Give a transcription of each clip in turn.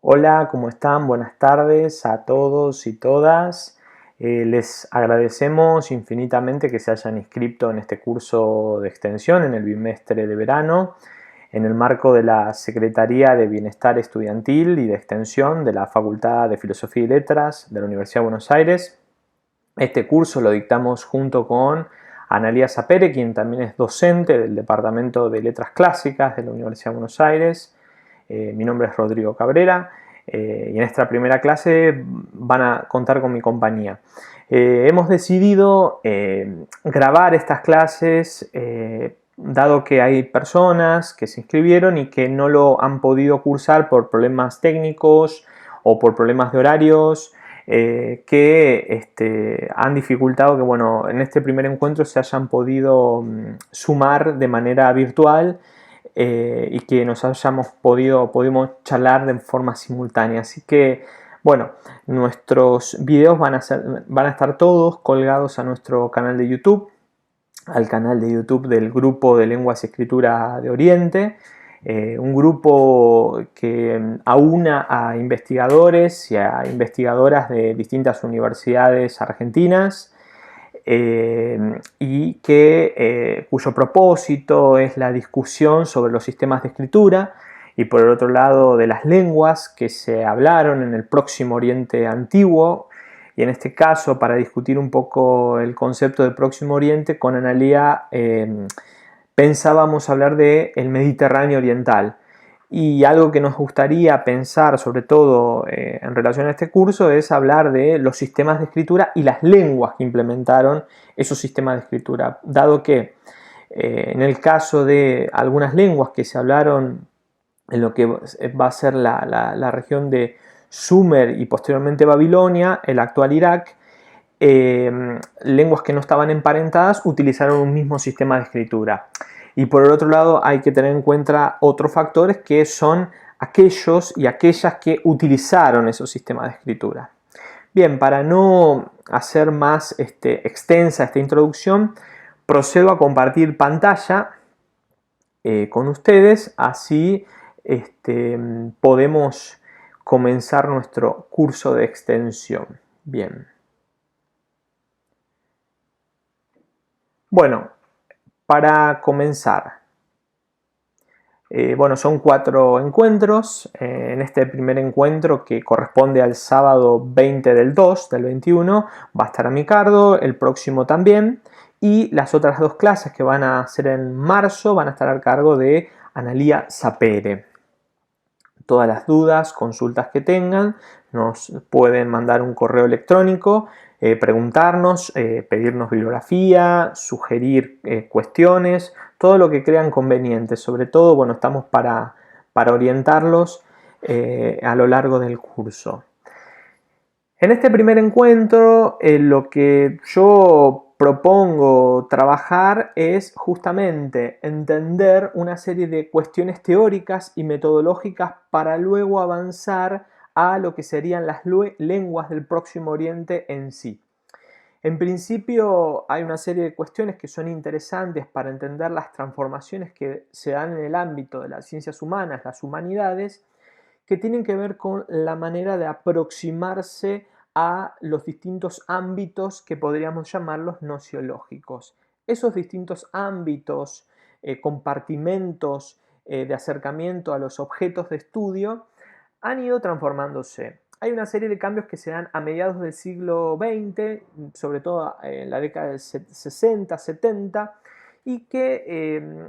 Hola, ¿cómo están? Buenas tardes a todos y todas. Les agradecemos infinitamente que se hayan inscrito en este curso de extensión en el bimestre de verano, en el marco de la Secretaría de Bienestar Estudiantil y de Extensión de la Facultad de Filosofía y Letras de la Universidad de Buenos Aires. Este curso lo dictamos junto con Analía Sapere, quien también es docente del Departamento de Letras Clásicas de la Universidad de Buenos Aires. Mi nombre es Rodrigo Cabrera y en esta primera clase van a contar con mi compañía. Hemos decidido grabar estas clases dado que hay personas que se inscribieron y que no lo han podido cursar por problemas técnicos o por problemas de horarios que han dificultado que en este primer encuentro se hayan podido sumar de manera virtual y que nos pudimos charlar de forma simultánea. Así que, nuestros videos van a estar todos colgados a nuestro canal de YouTube, al canal de YouTube del Grupo de Lenguas y Escritura de Oriente, un grupo que aúna a investigadores y a investigadoras de distintas universidades argentinas y cuyo propósito es la discusión sobre los sistemas de escritura y por el otro lado de las lenguas que se hablaron en el Próximo Oriente Antiguo. Y en este caso, para discutir un poco el concepto del Próximo Oriente, con Analía pensábamos hablar del Mediterráneo Oriental. Y algo que nos gustaría pensar, sobre todo en relación a este curso, es hablar de los sistemas de escritura y las lenguas que implementaron esos sistemas de escritura. Dado que en el caso de algunas lenguas que se hablaron en lo que va a ser la región de Sumer y posteriormente Babilonia, el actual Irak, lenguas que no estaban emparentadas utilizaron un mismo sistema de escritura. Y por el otro lado hay que tener en cuenta otros factores que son aquellos y aquellas que utilizaron esos sistemas de escritura. Bien, para no hacer más extensa esta introducción, procedo a compartir pantalla con ustedes, así podemos comenzar nuestro curso de extensión. Bien. Bueno, para comenzar, son 4 encuentros. En este primer encuentro, que corresponde al sábado 20 del 2 del 21, va a estar a mi cargo, el próximo también, y las otras 2 clases que van a ser en marzo van a estar a cargo de Analía Sapere. Todas las dudas, consultas que tengan, nos pueden mandar un correo electrónico, preguntarnos, pedirnos bibliografía, sugerir cuestiones, todo lo que crean conveniente. Sobre todo, estamos para orientarlos a lo largo del curso. En este primer encuentro, lo que yo propongo trabajar es justamente entender una serie de cuestiones teóricas y metodológicas para luego avanzar a lo que serían las lenguas del Próximo Oriente en sí. En principio hay una serie de cuestiones que son interesantes para entender las transformaciones que se dan en el ámbito de las ciencias humanas, las humanidades, que tienen que ver con la manera de aproximarse a los distintos ámbitos que podríamos llamarlos nociológicos. Esos distintos ámbitos, compartimentos de acercamiento a los objetos de estudio han ido transformándose. Hay una serie de cambios que se dan a mediados del siglo XX, sobre todo en la década del 60, 70, y que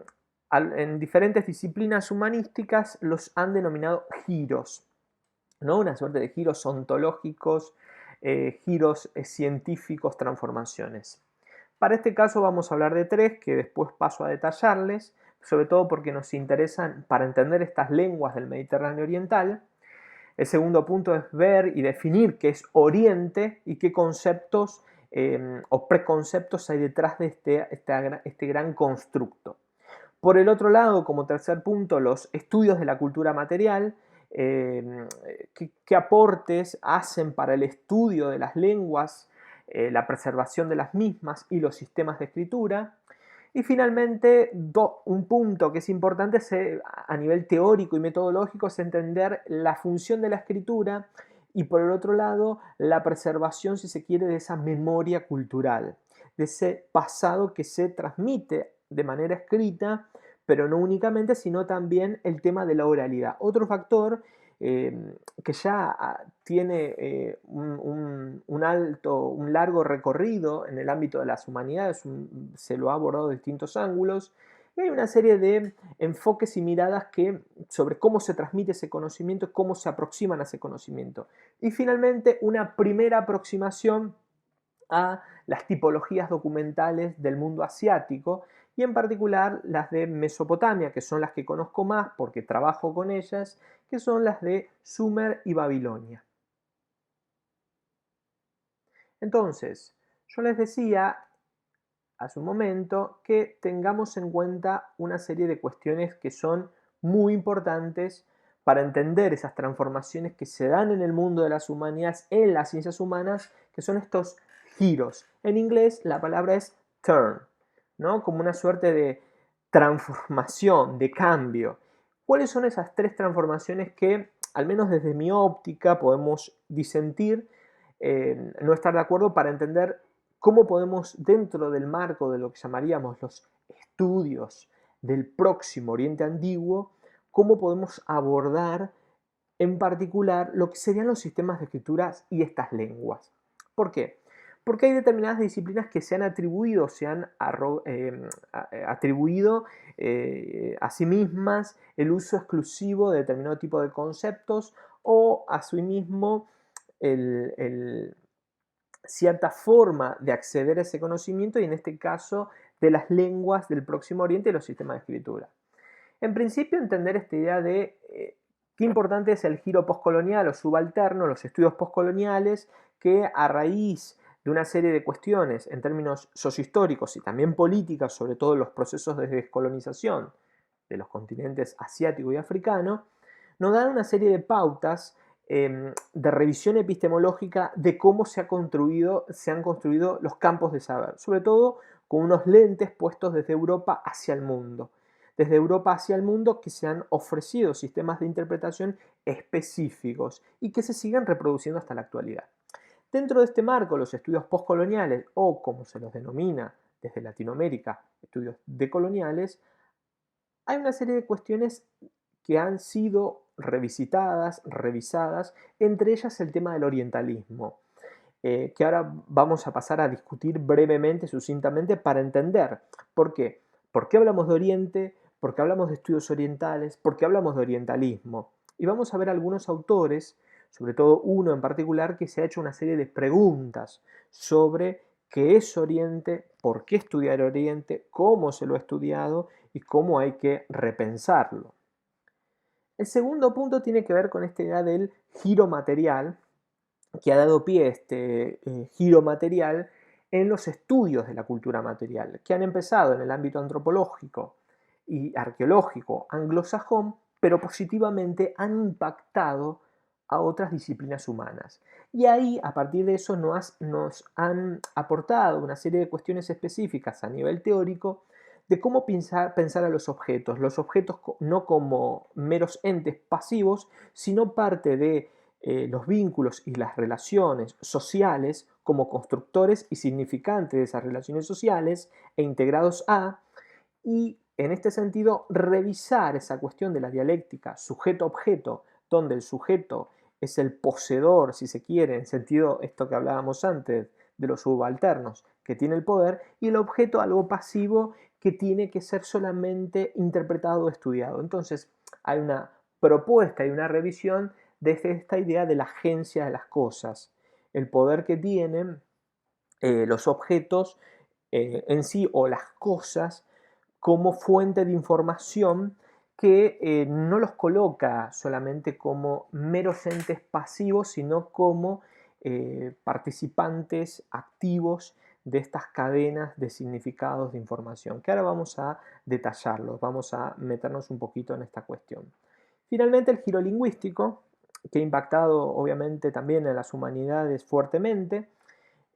en diferentes disciplinas humanísticas los han denominado giros, ¿no? Una suerte de giros ontológicos, giros científicos, transformaciones. Para este caso vamos a hablar de 3 que después paso a detallarles, sobre todo porque nos interesan para entender estas lenguas del Mediterráneo Oriental. El segundo punto es ver y definir qué es Oriente y qué conceptos o preconceptos hay detrás de este gran constructo. Por el otro lado, como tercer punto, los estudios de la cultura material, qué aportes hacen para el estudio de las lenguas, la preservación de las mismas y los sistemas de escritura. Y finalmente, un punto que es importante a nivel teórico y metodológico es entender la función de la escritura y por el otro lado la preservación, si se quiere, de esa memoria cultural, de ese pasado que se transmite de manera escrita, pero no únicamente, sino también el tema de la oralidad. Otro factor que ya tiene un largo recorrido en el ámbito de las humanidades, se lo ha abordado de distintos ángulos, y hay una serie de enfoques y miradas sobre cómo se transmite ese conocimiento, cómo se aproximan a ese conocimiento. Y finalmente, una primera aproximación a las tipologías documentales del mundo asiático y en particular las de Mesopotamia, que son las que conozco más porque trabajo con ellas, que son las de Sumer y Babilonia. Entonces, yo les decía hace un momento que tengamos en cuenta una serie de cuestiones que son muy importantes para entender esas transformaciones que se dan en el mundo de las humanidades, en las ciencias humanas, que son estos giros. En inglés la palabra es turn, ¿no? Como una suerte de transformación, de cambio. ¿Cuáles son esas tres transformaciones que, al menos desde mi óptica, podemos disentir, no estar de acuerdo para entender cómo podemos, dentro del marco de lo que llamaríamos los estudios del próximo Oriente Antiguo, cómo podemos abordar en particular lo que serían los sistemas de escrituras y estas lenguas? ¿Por qué? Porque hay determinadas disciplinas que se han atribuido, atribuido a sí mismas el uso exclusivo de determinado tipo de conceptos o a sí mismo cierta forma de acceder a ese conocimiento y en este caso de las lenguas del Próximo Oriente y los sistemas de escritura. En principio, entender esta idea de qué importante es el giro postcolonial o subalterno, los estudios postcoloniales, que a raíz de una serie de cuestiones en términos sociohistóricos y también políticas, sobre todo los procesos de descolonización de los continentes asiático y africano, nos dan una serie de pautas de revisión epistemológica de cómo se han construido los campos de saber, sobre todo con unos lentes puestos desde Europa hacia el mundo. Desde Europa hacia el mundo que se han ofrecido sistemas de interpretación específicos y que se siguen reproduciendo hasta la actualidad. Dentro de este marco, los estudios postcoloniales, o como se los denomina desde Latinoamérica, estudios decoloniales, hay una serie de cuestiones que han sido revisitadas, revisadas, entre ellas el tema del orientalismo, que ahora vamos a pasar a discutir brevemente, sucintamente, para entender por qué. ¿Por qué hablamos de Oriente? ¿Por qué hablamos de estudios orientales? ¿Por qué hablamos de orientalismo? Y vamos a ver algunos autores, sobre todo uno en particular, que se ha hecho una serie de preguntas sobre qué es Oriente, por qué estudiar Oriente, cómo se lo ha estudiado y cómo hay que repensarlo. El segundo punto tiene que ver con esta idea del giro material, que ha dado pie a este giro material en los estudios de la cultura material, que han empezado en el ámbito antropológico y arqueológico anglosajón, pero positivamente han impactado a otras disciplinas humanas. Y ahí, a partir de eso, nos han aportado una serie de cuestiones específicas a nivel teórico de cómo pensar a los objetos no como meros entes pasivos, sino parte de los vínculos y las relaciones sociales como constructores y significantes de esas relaciones sociales e integrados y en este sentido revisar esa cuestión de la dialéctica sujeto-objeto, donde el sujeto es el poseedor, si se quiere, en sentido esto que hablábamos antes de los subalternos, que tiene el poder, y el objeto algo pasivo que tiene que ser solamente interpretado o estudiado. Entonces hay una propuesta y una revisión desde esta idea de la agencia de las cosas, el poder que tienen los objetos en sí o las cosas como fuente de información que no los coloca solamente como meros entes pasivos, sino como participantes activos de estas cadenas de significados de información, que ahora vamos a detallarlos, vamos a meternos un poquito en esta cuestión. Finalmente, el giro lingüístico, que ha impactado obviamente también en las humanidades fuertemente,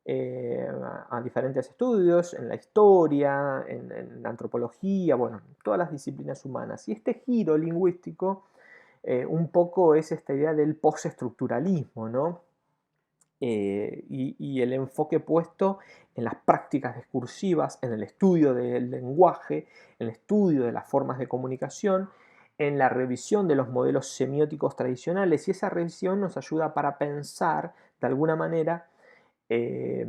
a diferentes estudios, en la historia, en la antropología, bueno, todas las disciplinas humanas. Y este giro lingüístico un poco es esta idea del postestructuralismo, ¿no? Y el enfoque puesto en las prácticas discursivas, en el estudio del lenguaje, en el estudio de las formas de comunicación, en la revisión de los modelos semióticos tradicionales, y esa revisión nos ayuda para pensar de alguna manera eh,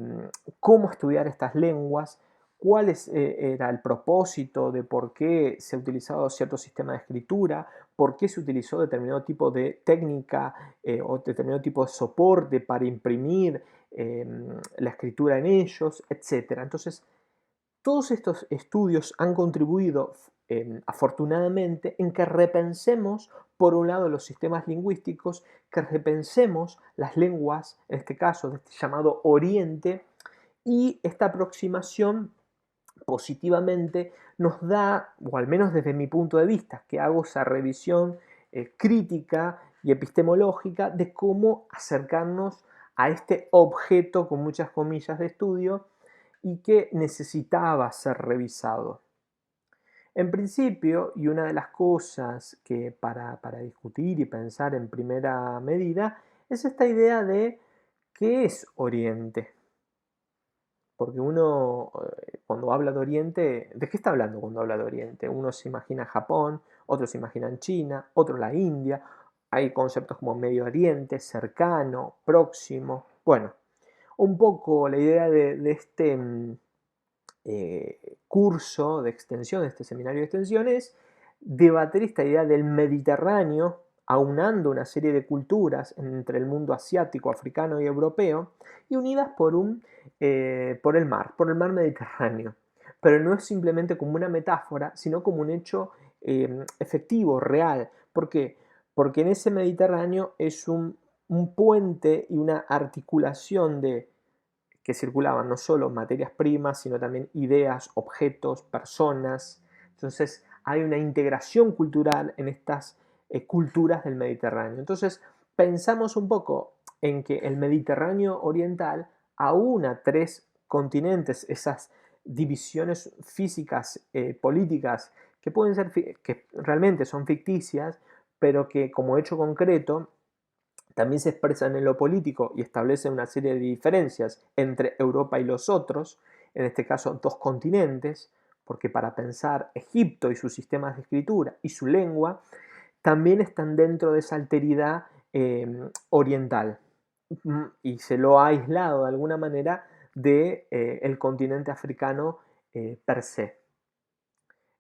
cómo estudiar estas lenguas, cuál era el propósito de por qué se ha utilizado cierto sistema de escritura, por qué se utilizó determinado tipo de técnica o determinado tipo de soporte para imprimir la escritura en ellos, etc. Entonces, todos estos estudios han contribuido afortunadamente en que repensemos, por un lado, los sistemas lingüísticos, que repensemos las lenguas, en este caso, de este llamado Oriente, y esta aproximación positivamente nos da, o al menos desde mi punto de vista, que hago esa revisión crítica y epistemológica de cómo acercarnos a este objeto, con muchas comillas, de estudio, y que necesitaba ser revisado. En principio, y una de las cosas que para discutir y pensar en primera medida, es esta idea de qué es Oriente. Porque uno, cuando habla de Oriente, ¿de qué está hablando cuando habla de Oriente? Uno se imagina Japón, otros se imaginan China, otro la India. Hay conceptos como Medio Oriente, cercano, próximo. Bueno, un poco la idea de este curso de extensión, este seminario de extensión, es debatir esta idea del Mediterráneo, aunando una serie de culturas entre el mundo asiático, africano y europeo, y unidas por el mar Mediterráneo. Pero no es simplemente como una metáfora, sino como un hecho efectivo, real. ¿Por qué? Porque en ese Mediterráneo es un puente y una articulación de que circulaban no solo materias primas, sino también ideas, objetos, personas. Entonces hay una integración cultural en estas culturas del Mediterráneo. Entonces pensamos un poco en que el Mediterráneo oriental aúna tres continentes, esas divisiones físicas, políticas, que pueden ser, que realmente son ficticias, pero que como hecho concreto también se expresan en lo político y establecen una serie de diferencias entre Europa y los otros, en este caso dos continentes, porque para pensar Egipto y sus sistemas de escritura y su lengua, también están dentro de esa alteridad oriental y se lo ha aislado de alguna manera del el continente africano per se.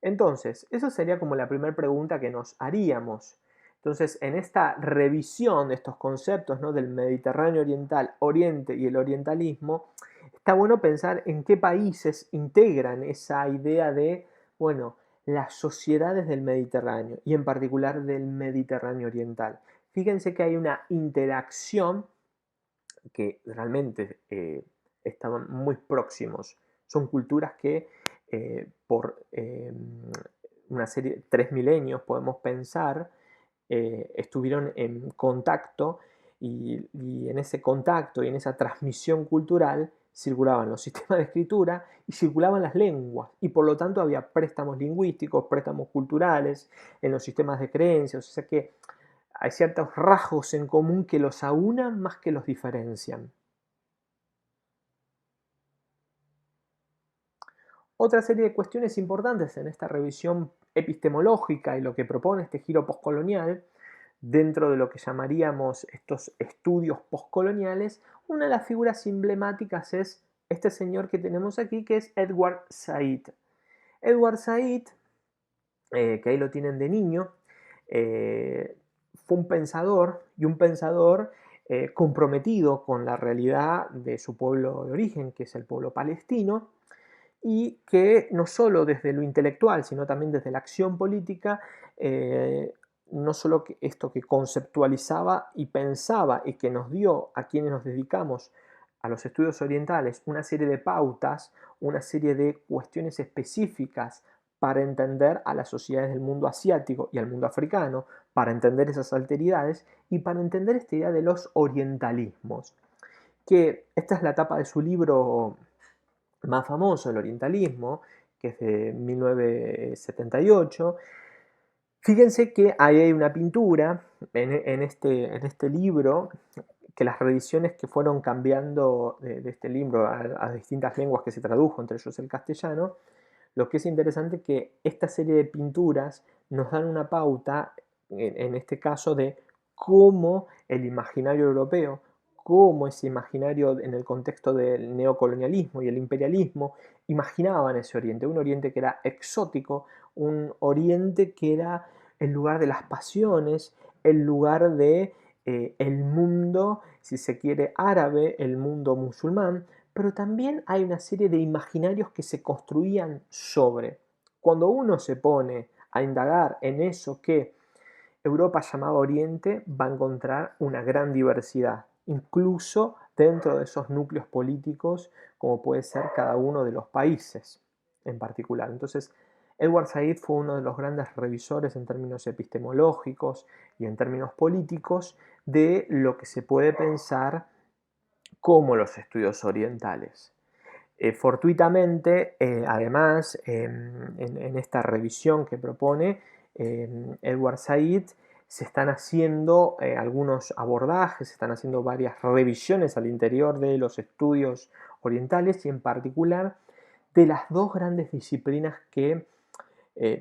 Entonces, eso sería como la primera pregunta que nos haríamos. Entonces, en esta revisión de estos conceptos, ¿no?, del Mediterráneo oriental, Oriente y el orientalismo, está bueno pensar en qué países integran esa idea de, bueno, las sociedades del Mediterráneo y en particular del Mediterráneo oriental. Fíjense que hay una interacción que realmente estaban muy próximos. Son culturas que por una serie, 3 milenios podemos pensar, estuvieron en contacto y en ese contacto y en esa transmisión cultural circulaban los sistemas de escritura y circulaban las lenguas y por lo tanto había préstamos lingüísticos, préstamos culturales en los sistemas de creencias, o sea que hay ciertos rasgos en común que los aunan más que los diferencian. Otra serie de cuestiones importantes en esta revisión epistemológica y lo que propone este giro postcolonial, dentro de lo que llamaríamos estos estudios postcoloniales, una de las figuras emblemáticas es este señor que tenemos aquí, que es Edward Said. Edward Said, que ahí lo tienen de niño, fue un pensador y un pensador comprometido con la realidad de su pueblo de origen, que es el pueblo palestino, y que no solo desde lo intelectual, sino también desde la acción política, no solo que esto que conceptualizaba y pensaba y que nos dio a quienes nos dedicamos a los estudios orientales una serie de pautas, una serie de cuestiones específicas para entender a las sociedades del mundo asiático y al mundo africano, para entender esas alteridades y para entender esta idea de los orientalismos. que esta es la tapa de su libro más famoso, El Orientalismo, que es de 1978. Fíjense que ahí hay una pintura en este libro, que las reediciones que fueron cambiando de este libro a distintas lenguas que se tradujo, entre ellos el castellano. Lo que es interesante es que esta serie de pinturas nos dan una pauta, en este caso, de cómo el imaginario europeo, cómo ese imaginario en el contexto del neocolonialismo y el imperialismo, imaginaban ese Oriente, un Oriente que era exótico, un Oriente que era el lugar de las pasiones, el lugar de el mundo, si se quiere, árabe, el mundo musulmán, pero también hay una serie de imaginarios que se construían sobre. Cuando uno se pone a indagar en eso que Europa llamaba Oriente, va a encontrar una gran diversidad, incluso dentro de esos núcleos políticos, como puede ser cada uno de los países en particular. Entonces, Edward Said fue uno de los grandes revisores en términos epistemológicos y en términos políticos de lo que se puede pensar como los estudios orientales. Fortuitamente, además, en esta revisión que propone Edward Said, se están haciendo algunos abordajes, se están haciendo varias revisiones al interior de los estudios orientales y en particular de las dos grandes disciplinas que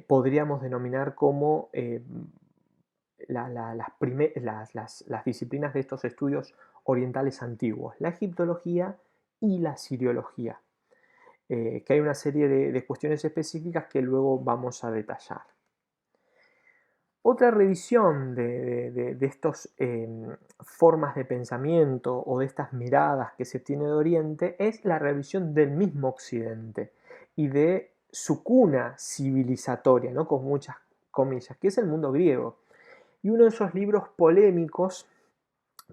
podríamos denominar como las disciplinas de estos estudios orientales antiguos, la egiptología y la siriología, que hay una serie de cuestiones específicas que luego vamos a detallar. Otra revisión de estas formas de pensamiento o de estas miradas que se tiene de Oriente es la revisión del mismo Occidente y de su cuna civilizatoria, ¿no? Con muchas comillas, que es el mundo griego. Y uno de esos libros polémicos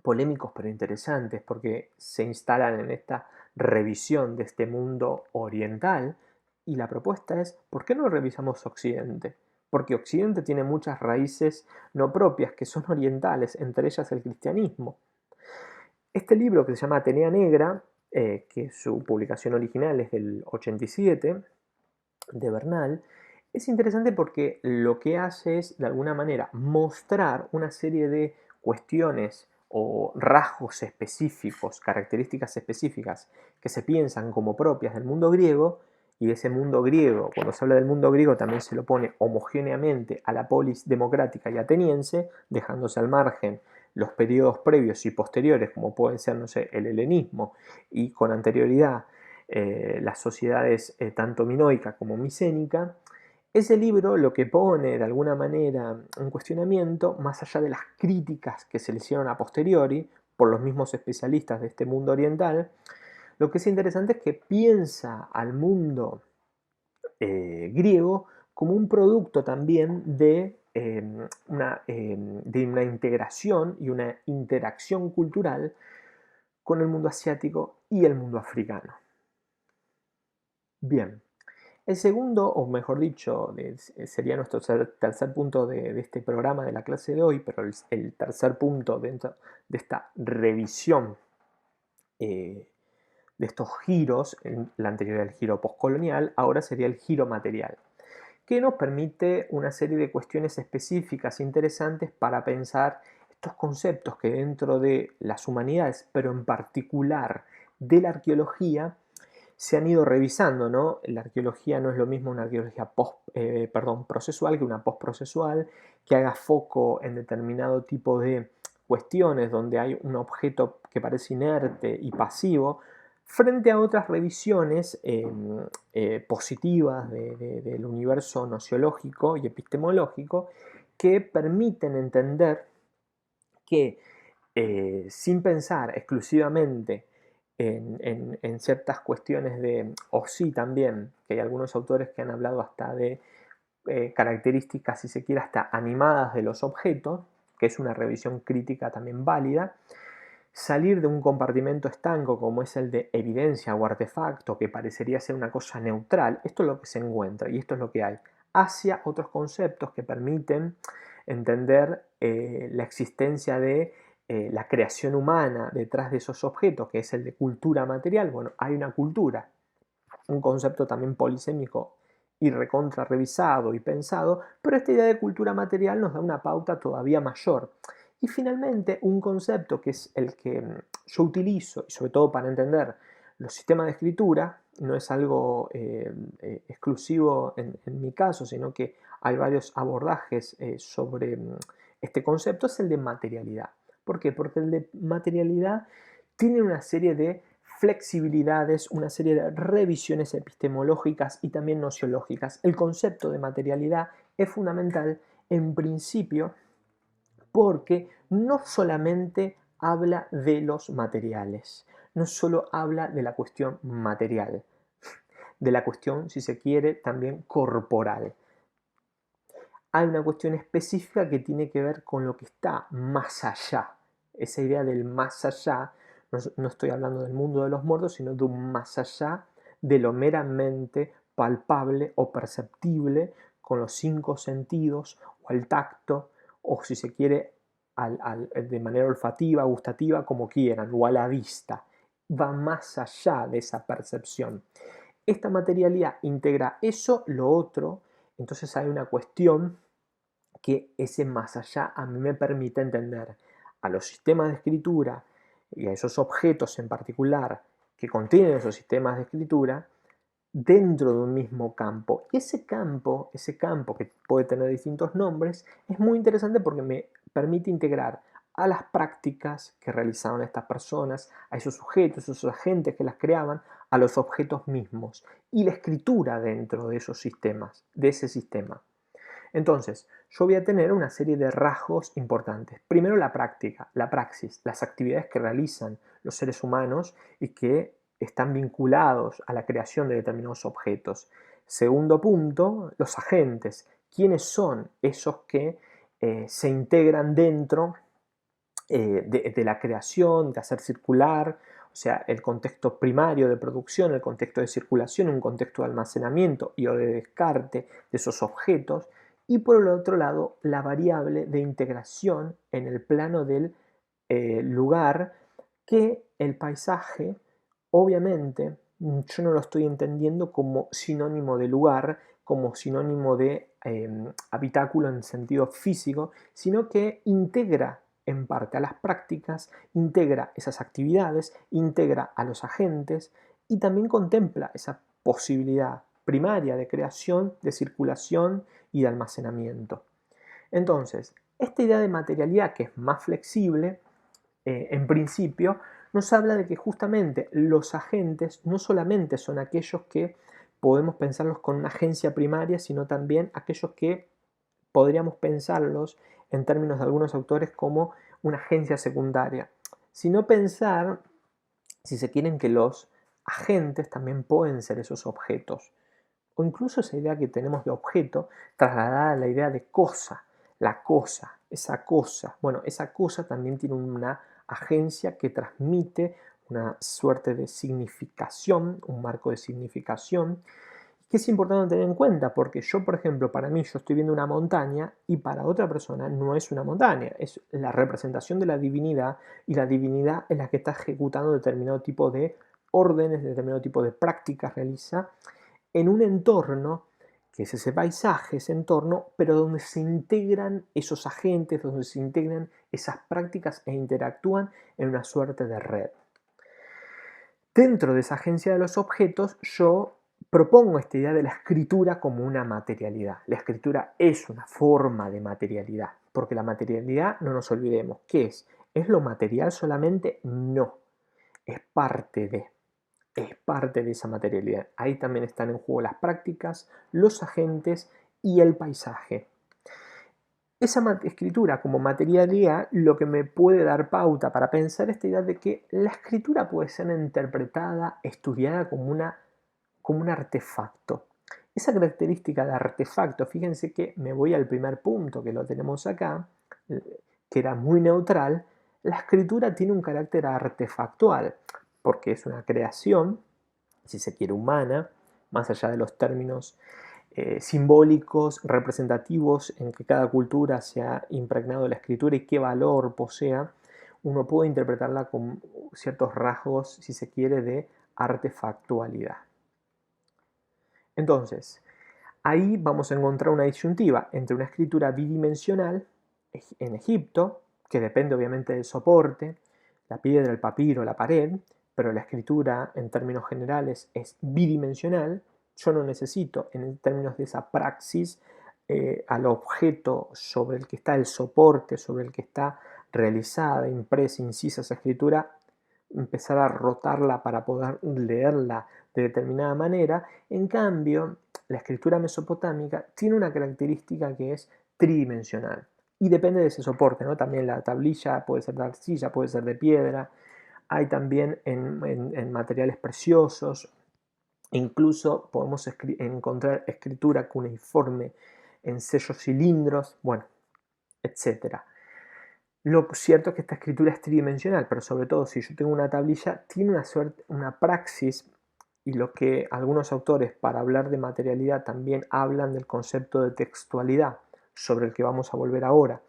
pero interesantes, porque se instalan en esta revisión de este mundo oriental, y la propuesta es, ¿por qué no revisamos Occidente? Porque Occidente tiene muchas raíces no propias, que son orientales, entre ellas el cristianismo. Este libro, que se llama Atenea Negra, que su publicación original es del 87, de Bernal, es interesante porque lo que hace es, de alguna manera, mostrar una serie de cuestiones o rasgos específicos, características específicas que se piensan como propias del mundo griego, y ese mundo griego, cuando se habla del mundo griego, también se lo pone homogéneamente a la polis democrática y ateniense, dejándose al margen los periodos previos y posteriores, como pueden ser, no sé, el helenismo, y con anterioridad las sociedades tanto minoica como micénica. Ese libro lo que pone de alguna manera un cuestionamiento, más allá de las críticas que se le hicieron a posteriori por los mismos especialistas de este mundo oriental, lo que es interesante es que piensa al mundo griego como un producto también de una integración y una interacción cultural con el mundo asiático y el mundo africano. Bien, el segundo, o mejor dicho, sería nuestro tercer punto de este programa, de la clase de hoy, pero el tercer punto dentro de esta revisión de estos giros, la anterior era el giro postcolonial, ahora sería el giro material, que nos permite una serie de cuestiones específicas e interesantes para pensar estos conceptos que dentro de las humanidades, pero en particular de la arqueología, se han ido revisando, ¿no? La arqueología no es lo mismo una arqueología procesual que una postprocesual, que haga foco en determinado tipo de cuestiones donde hay un objeto que parece inerte y pasivo, frente a otras revisiones positivas del universo nociológico y epistemológico que permiten entender que sin pensar exclusivamente en ciertas cuestiones o sí también, que hay algunos autores que han hablado hasta de características, si se quiere, hasta animadas de los objetos, que es una revisión crítica también válida, salir de un compartimento estanco como es el de evidencia o artefacto, que parecería ser una cosa neutral, esto es lo que se encuentra y esto es lo que hay, hacia otros conceptos que permiten entender la existencia de la creación humana detrás de esos objetos, que es el de cultura material, bueno, hay una cultura, un concepto también polisémico y recontra revisado y pensado, pero esta idea de cultura material nos da una pauta todavía mayor. Y finalmente, un concepto que es el que yo utilizo, y sobre todo para entender los sistemas de escritura, no es algo exclusivo en mi caso, sino que hay varios abordajes sobre este concepto, es el de materialidad. ¿Por qué? Porque el de materialidad tiene una serie de flexibilidades, una serie de revisiones epistemológicas y también nociológicas. El concepto de materialidad es fundamental en principio porque no solamente habla de los materiales, no solo habla de la cuestión material, de la cuestión, si se quiere, también corporal. Hay una cuestión específica que tiene que ver con lo que está más allá. Esa idea del más allá, no estoy hablando del mundo de los muertos, sino de un más allá de lo meramente palpable o perceptible con los 5 sentidos o al tacto o si se quiere de manera olfativa, gustativa, como quieran, o a la vista. Va más allá de esa percepción. Esta materialidad integra eso, lo otro, entonces hay una cuestión que ese más allá a mí me permite entender a los sistemas de escritura y a esos objetos en particular que contienen esos sistemas de escritura dentro de un mismo campo. Y ese campo que puede tener distintos nombres, es muy interesante porque me permite integrar a las prácticas que realizaban estas personas, a esos sujetos, esos agentes que las creaban, a los objetos mismos y la escritura dentro de esos sistemas, de ese sistema. Entonces, yo voy a tener una serie de rasgos importantes. Primero, la práctica, la praxis, las actividades que realizan los seres humanos y que están vinculados a la creación de determinados objetos. Segundo punto, los agentes. ¿Quiénes son esos que se integran dentro de la creación, de hacer circular? O sea, el contexto primario de producción, el contexto de circulación, un contexto de almacenamiento y o de descarte de esos objetos. Y por el otro lado, la variable de integración en el plano del lugar, que el paisaje, obviamente, yo no lo estoy entendiendo como sinónimo de lugar, como sinónimo de habitáculo en sentido físico, sino que integra en parte a las prácticas, integra esas actividades, integra a los agentes y también contempla esa posibilidad primaria de creación, de circulación y de almacenamiento. Entonces, esta idea de materialidad que es más flexible, en principio, nos habla de que justamente los agentes no solamente son aquellos que podemos pensarlos con una agencia primaria, sino también aquellos que podríamos pensarlos en términos de algunos autores como una agencia secundaria, sino pensar, si se quieren, que los agentes también pueden ser esos objetos, o incluso esa idea que tenemos de objeto trasladada a la idea de cosa, la cosa, esa cosa. Bueno, esa cosa también tiene una agencia que transmite una suerte de significación, un marco de significación, que es importante tener en cuenta, porque yo, por ejemplo, para mí yo estoy viendo una montaña y para otra persona no es una montaña, es la representación de la divinidad y la divinidad es la que está ejecutando determinado tipo de órdenes, determinado tipo de prácticas realiza en un entorno que es ese paisaje, ese entorno, pero donde se integran esos agentes, donde se integran esas prácticas e interactúan en una suerte de red. Dentro de esa agencia de los objetos, yo propongo esta idea de la escritura como una materialidad. La escritura es una forma de materialidad, porque la materialidad, no nos olvidemos, ¿qué es? ¿Es lo material solamente? No, es parte de esa materialidad. Ahí también están en juego las prácticas, los agentes y el paisaje. Esa escritura como materialidad lo que me puede dar pauta para pensar esta idea de que la escritura puede ser interpretada, estudiada como un artefacto. Esa característica de artefacto, fíjense que me voy al primer punto que lo tenemos acá, que era muy neutral. La escritura tiene un carácter artefactual, porque es una creación, si se quiere, humana, más allá de los términos simbólicos, representativos en que cada cultura se ha impregnado de la escritura y qué valor posea. uno puede interpretarla con ciertos rasgos, si se quiere, de artefactualidad. Entonces, ahí vamos a encontrar una disyuntiva entre una escritura bidimensional en Egipto, que depende obviamente del soporte, la piedra, el papiro, la pared, pero la escritura en términos generales es bidimensional. Yo no necesito, en términos de esa praxis, al objeto sobre el que está el soporte, sobre el que está realizada, impresa, incisa esa escritura, empezar a rotarla para poder leerla de determinada manera. En cambio, la escritura mesopotámica tiene una característica que es tridimensional y depende de ese soporte, ¿no? También la tablilla puede ser de arcilla, puede ser de piedra, hay también en materiales preciosos, incluso podemos encontrar escritura cuneiforme en sellos cilindros, bueno, etc. Lo cierto es que esta escritura es tridimensional, pero sobre todo si yo tengo una tablilla, tiene una praxis, y lo que algunos autores para hablar de materialidad también hablan del concepto de textualidad, sobre el que vamos a volver ahora.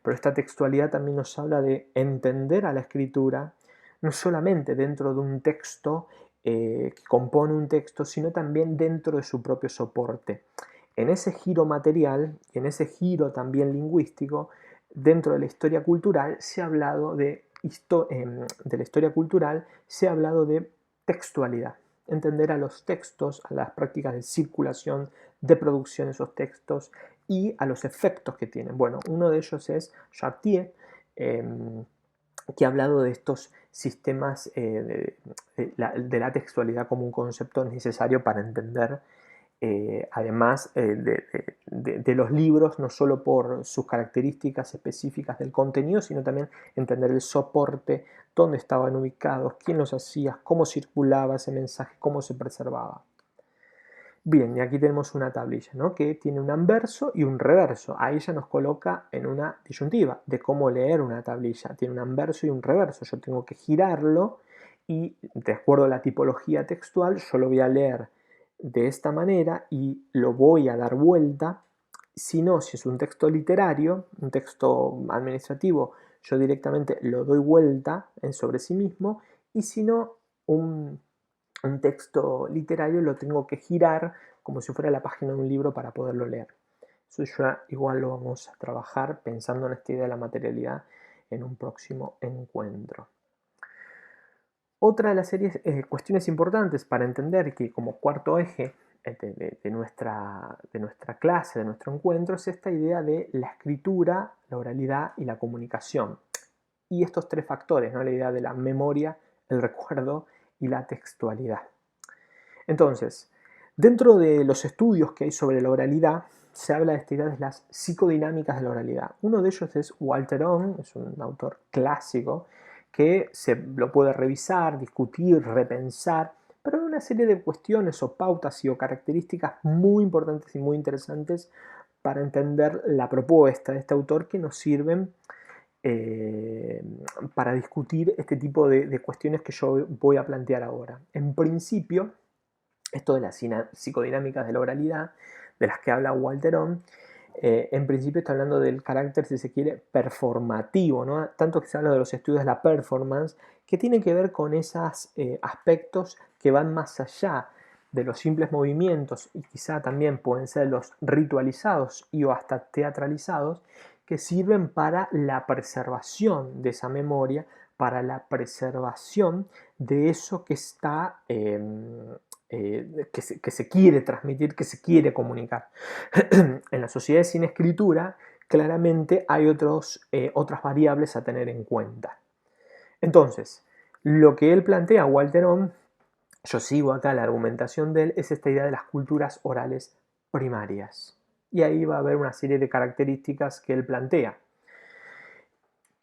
Pero esta textualidad también nos habla de entender a la escritura, no solamente dentro de un texto que compone un texto, sino también dentro de su propio soporte. En ese giro material y en ese giro también lingüístico, dentro de la historia cultural se ha hablado de la historia cultural se ha hablado de textualidad, entender a los textos, a las prácticas de circulación, de producción de esos textos y a los efectos que tienen. Bueno, uno de ellos es Chartier, que ha hablado de estos sistemas de la textualidad como un concepto necesario para entender además de los libros, no solo por sus características específicas del contenido, sino también entender el soporte, dónde estaban ubicados, quién los hacía, cómo circulaba ese mensaje, cómo se preservaba. Bien, y aquí tenemos una tablilla, ¿no?, que tiene un anverso y un reverso. Ahí ya nos coloca en una disyuntiva de cómo leer una tablilla. Tiene un anverso y un reverso. Yo tengo que girarlo y, de acuerdo a la tipología textual, yo lo voy a leer de esta manera y lo voy a dar vuelta. Si no, si es un texto literario, un texto administrativo, yo directamente lo doy vuelta sobre sí mismo, y si no, un texto literario lo tengo que girar como si fuera la página de un libro para poderlo leer. Eso ya igual lo vamos a trabajar pensando en esta idea de la materialidad en un próximo encuentro. Otra de las series, cuestiones importantes para entender que como cuarto eje de nuestra clase, de nuestro encuentro, es esta idea de la escritura, la oralidad y la comunicación. Y estos tres factores, ¿no?, la idea de la memoria, el recuerdo y la textualidad. Entonces, dentro de los estudios que hay sobre la oralidad, se habla de esta idea de las psicodinámicas de la oralidad. Uno de ellos es Walter Ong, es un autor clásico, que se lo puede revisar, discutir, repensar, pero hay una serie de cuestiones o pautas o características muy importantes y muy interesantes para entender la propuesta de este autor, que nos sirven para discutir este tipo de cuestiones que yo voy a plantear ahora. En principio, esto de las psicodinámicas de la oralidad, de las que habla Walter Ong, en principio está hablando del carácter, si se quiere, performativo, ¿no? Tanto que se habla de los estudios de la performance, que tienen que ver con esos aspectos que van más allá de los simples movimientos, y quizá también pueden ser los ritualizados y o hasta teatralizados, que sirven para la preservación de esa memoria, para la preservación de eso que está que se quiere transmitir, que se quiere comunicar. En las sociedades sin escritura, claramente hay otras variables a tener en cuenta. Entonces, lo que él plantea, Walter Ong, yo sigo acá la argumentación de él, es esta idea de las culturas orales primarias. Y ahí va a haber una serie de características que él plantea,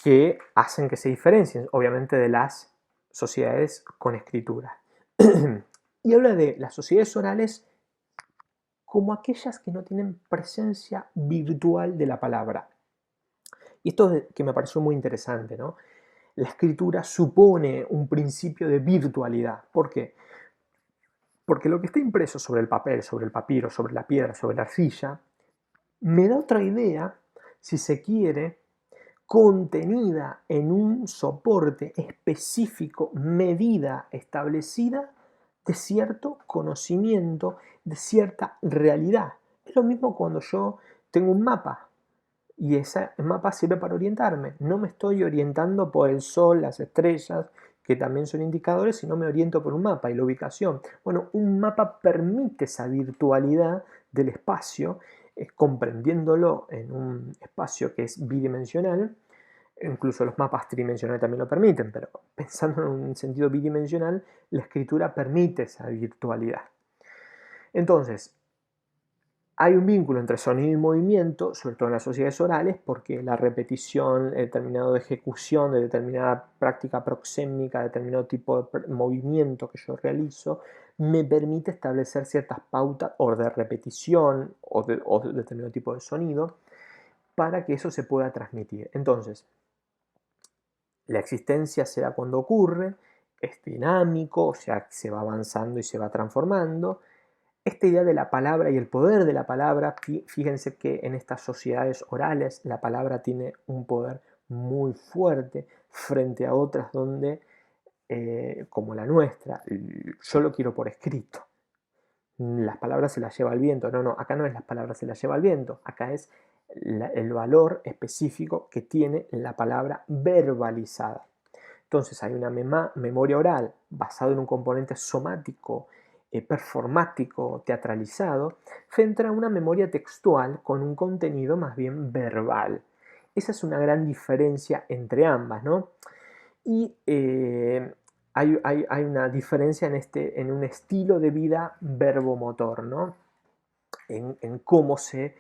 que hacen que se diferencien, obviamente, de las sociedades con escritura. Y habla de las sociedades orales como aquellas que no tienen presencia virtual de la palabra. Y esto es que me pareció muy interesante, ¿no? La escritura supone un principio de virtualidad. ¿Por qué? Porque lo que está impreso sobre el papel, sobre el papiro, sobre la piedra, sobre la arcilla, me da otra idea, si se quiere, contenida en un soporte específico, medida, establecida de cierto conocimiento, de cierta realidad. Es lo mismo cuando yo tengo un mapa y ese mapa sirve para orientarme. No me estoy orientando por el sol, las estrellas, que también son indicadores, sino me oriento por un mapa y la ubicación. Bueno, un mapa permite esa virtualidad del espacio, comprendiéndolo en un espacio que es bidimensional. Incluso los mapas tridimensionales también lo permiten, pero pensando en un sentido bidimensional, la escritura permite esa virtualidad. Entonces, hay un vínculo entre sonido y movimiento, sobre todo en las sociedades orales, porque la repetición, determinada ejecución de determinada práctica proxémica, determinado tipo de movimiento que yo realizo, me permite establecer ciertas pautas o de repetición o de determinado tipo de sonido para que eso se pueda transmitir. Entonces, la existencia se da cuando ocurre, es dinámico, o sea, se va avanzando y se va transformando. Esta idea de la palabra y el poder de la palabra, fíjense que en estas sociedades orales la palabra tiene un poder muy fuerte frente a otras donde, como la nuestra, yo lo quiero por escrito. Las palabras se las lleva el viento. No, acá no es las palabras se las lleva el viento, acá es el valor específico que tiene la palabra verbalizada. Entonces hay una memoria oral basada en un componente somático, performático, teatralizado, frente a una memoria textual con un contenido más bien verbal. Esa es una gran diferencia entre ambas, ¿no? Y hay una diferencia en un estilo de vida verbomotor, ¿no? En cómo se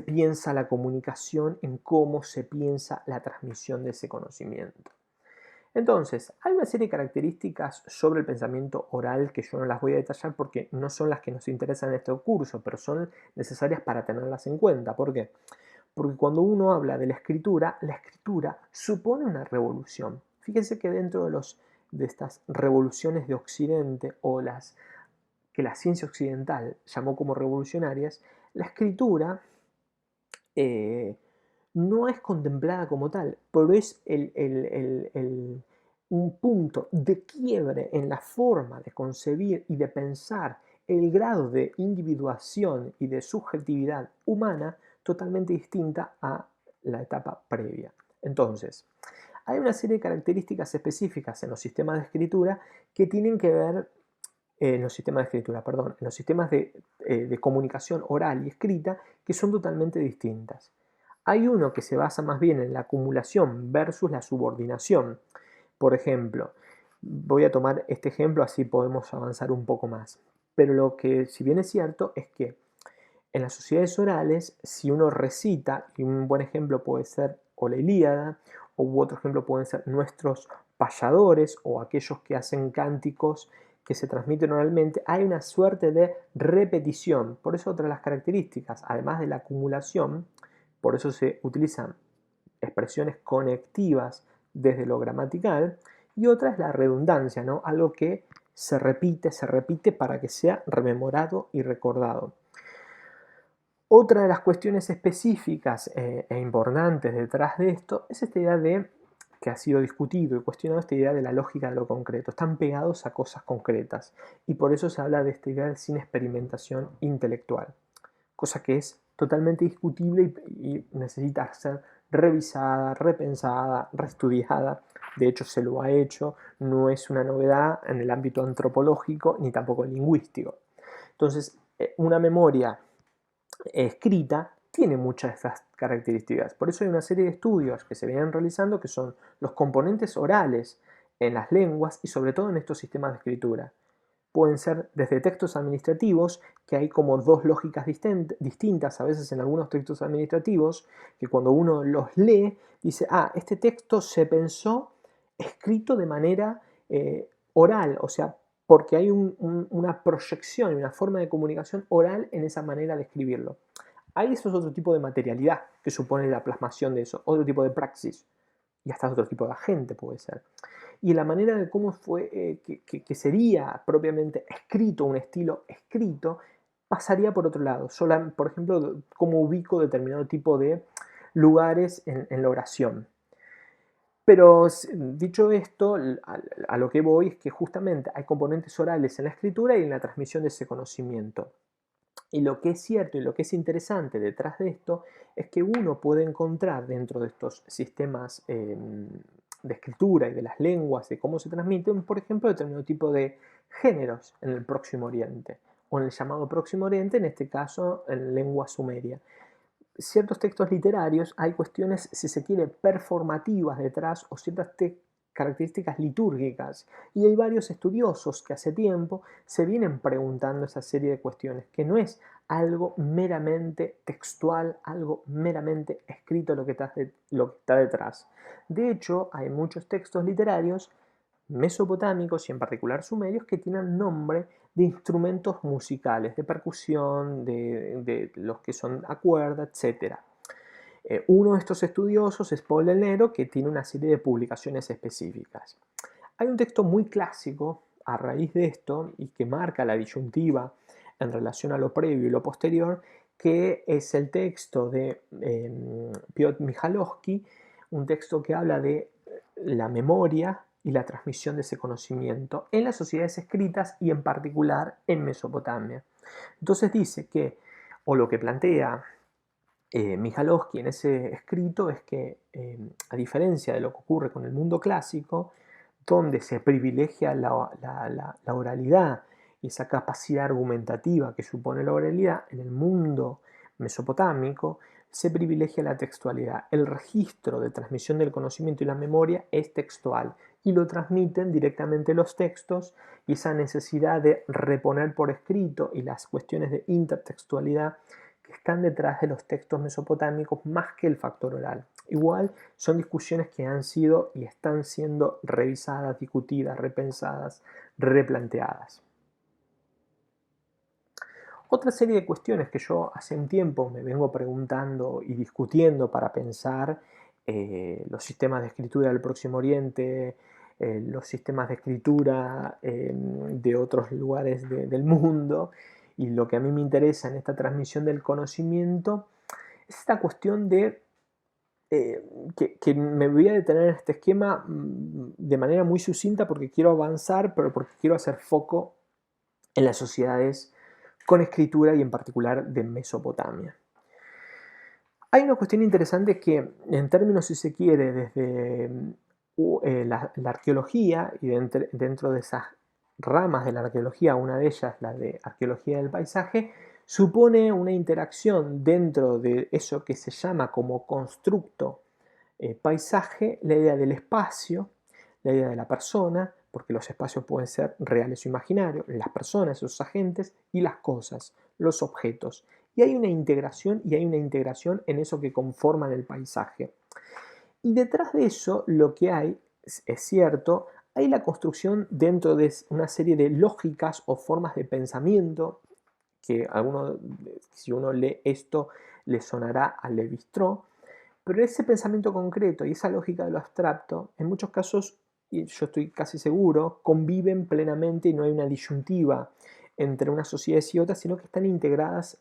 piensa la comunicación, en cómo se piensa la transmisión de ese conocimiento. Entonces, hay una serie de características sobre el pensamiento oral que yo no las voy a detallar porque no son las que nos interesan en este curso, pero son necesarias para tenerlas en cuenta. ¿Por qué? Porque cuando uno habla de la escritura supone una revolución. Fíjense que dentro de estas revoluciones de Occidente o las que la ciencia occidental llamó como revolucionarias, la escritura no es contemplada como tal, pero es un punto de quiebre en la forma de concebir y de pensar el grado de individuación y de subjetividad humana totalmente distinta a la etapa previa. Entonces, hay una serie de características específicas en los sistemas de escritura que tienen que ver en los sistemas de escritura, perdón, en los sistemas de comunicación oral y escrita que son totalmente distintas. Hay uno que se basa más bien en la acumulación versus la subordinación. Por ejemplo, voy a tomar este ejemplo así podemos avanzar un poco más. Pero lo que si bien es cierto es que en las sociedades orales, si uno recita, y un buen ejemplo puede ser o la Ilíada, u otro ejemplo pueden ser nuestros payadores o aquellos que hacen cánticos que se transmiten oralmente, hay una suerte de repetición. Por eso otra de las características, además de la acumulación, por eso se utilizan expresiones conectivas desde lo gramatical, y otra es la redundancia, ¿no? Algo que se repite para que sea rememorado y recordado. Otra de las cuestiones específicas e importantes detrás de esto es esta idea de, que ha sido discutido y cuestionado, esta idea de la lógica de lo concreto. Están pegados a cosas concretas y por eso se habla de esta idea sin experimentación intelectual, cosa que es totalmente discutible y necesita ser revisada, repensada, reestudiada. De hecho, se lo ha hecho, no es una novedad en el ámbito antropológico ni tampoco lingüístico. Entonces, una memoria escrita tiene muchas de estas características. Por eso hay una serie de estudios que se vienen realizando que son los componentes orales en las lenguas y sobre todo en estos sistemas de escritura. Pueden ser desde textos administrativos, que hay como dos lógicas distintas a veces en algunos textos administrativos, que cuando uno los lee dice, este texto se pensó escrito de manera oral, o sea, porque hay una proyección y una forma de comunicación oral en esa manera de escribirlo. Ahí eso es otro tipo de materialidad que supone la plasmación de eso, otro tipo de praxis, y hasta otro tipo de agente puede ser. Y la manera de cómo fue, que sería propiamente escrito, un estilo escrito, pasaría por otro lado. Por ejemplo, cómo ubico determinado tipo de lugares en la oración. Pero dicho esto, a lo que voy es que justamente hay componentes orales en la escritura y en la transmisión de ese conocimiento. Y lo que es cierto y lo que es interesante detrás de esto es que uno puede encontrar dentro de estos sistemas de escritura y de las lenguas, de cómo se transmiten, por ejemplo, determinado tipo de géneros en el Próximo Oriente, o en el llamado Próximo Oriente, en este caso en lengua sumeria. Ciertos textos literarios hay cuestiones, si se quiere, performativas detrás o ciertas características litúrgicas. Y hay varios estudiosos que hace tiempo se vienen preguntando esa serie de cuestiones, que no es algo meramente textual, algo meramente escrito lo que está detrás. De hecho, hay muchos textos literarios mesopotámicos y en particular sumerios que tienen nombre de instrumentos musicales, de percusión, de los que son a cuerda, etc. Uno de estos estudiosos es Paul Lelero, que tiene una serie de publicaciones específicas. Hay un texto muy clásico a raíz de esto y que marca la disyuntiva en relación a lo previo y lo posterior, que es el texto de Piotr Michałowski, un texto que habla de la memoria y la transmisión de ese conocimiento en las sociedades escritas y en particular en Mesopotamia. Entonces dice que, o lo que plantea Michałowski en ese escrito es que, a diferencia de lo que ocurre con el mundo clásico, donde se privilegia la oralidad y esa capacidad argumentativa que supone la oralidad, en el mundo mesopotámico se privilegia la textualidad. El registro de transmisión del conocimiento y la memoria es textual y lo transmiten directamente los textos, y esa necesidad de reponer por escrito y las cuestiones de intertextualidad que están detrás de los textos mesopotámicos más que el factor oral. Igual son discusiones que han sido y están siendo revisadas, discutidas, repensadas, replanteadas. Otra serie de cuestiones que yo hace un tiempo me vengo preguntando y discutiendo para pensar los sistemas de escritura del Próximo Oriente, los sistemas de escritura de otros lugares del mundo, y lo que a mí me interesa en esta transmisión del conocimiento es esta cuestión de que me voy a detener en este esquema de manera muy sucinta porque quiero avanzar, pero porque quiero hacer foco en las sociedades con escritura y en particular de Mesopotamia. Hay una cuestión interesante que, en términos, si se quiere, desde la arqueología y dentro de esas ramas de la arqueología, una de ellas, la de arqueología del paisaje, supone una interacción dentro de eso que se llama como constructo paisaje, la idea del espacio, la idea de la persona, porque los espacios pueden ser reales o imaginarios, las personas, los agentes y las cosas, los objetos. Y hay una integración en eso que conforman el paisaje. Y detrás de eso lo que hay, es cierto, hay la construcción dentro de una serie de lógicas o formas de pensamiento que si uno lee esto le sonará a Lévi-Strauss, pero ese pensamiento concreto y esa lógica de lo abstracto, en muchos casos, y yo estoy casi seguro, conviven plenamente y no hay una disyuntiva entre unas sociedades y otras, sino que están integradas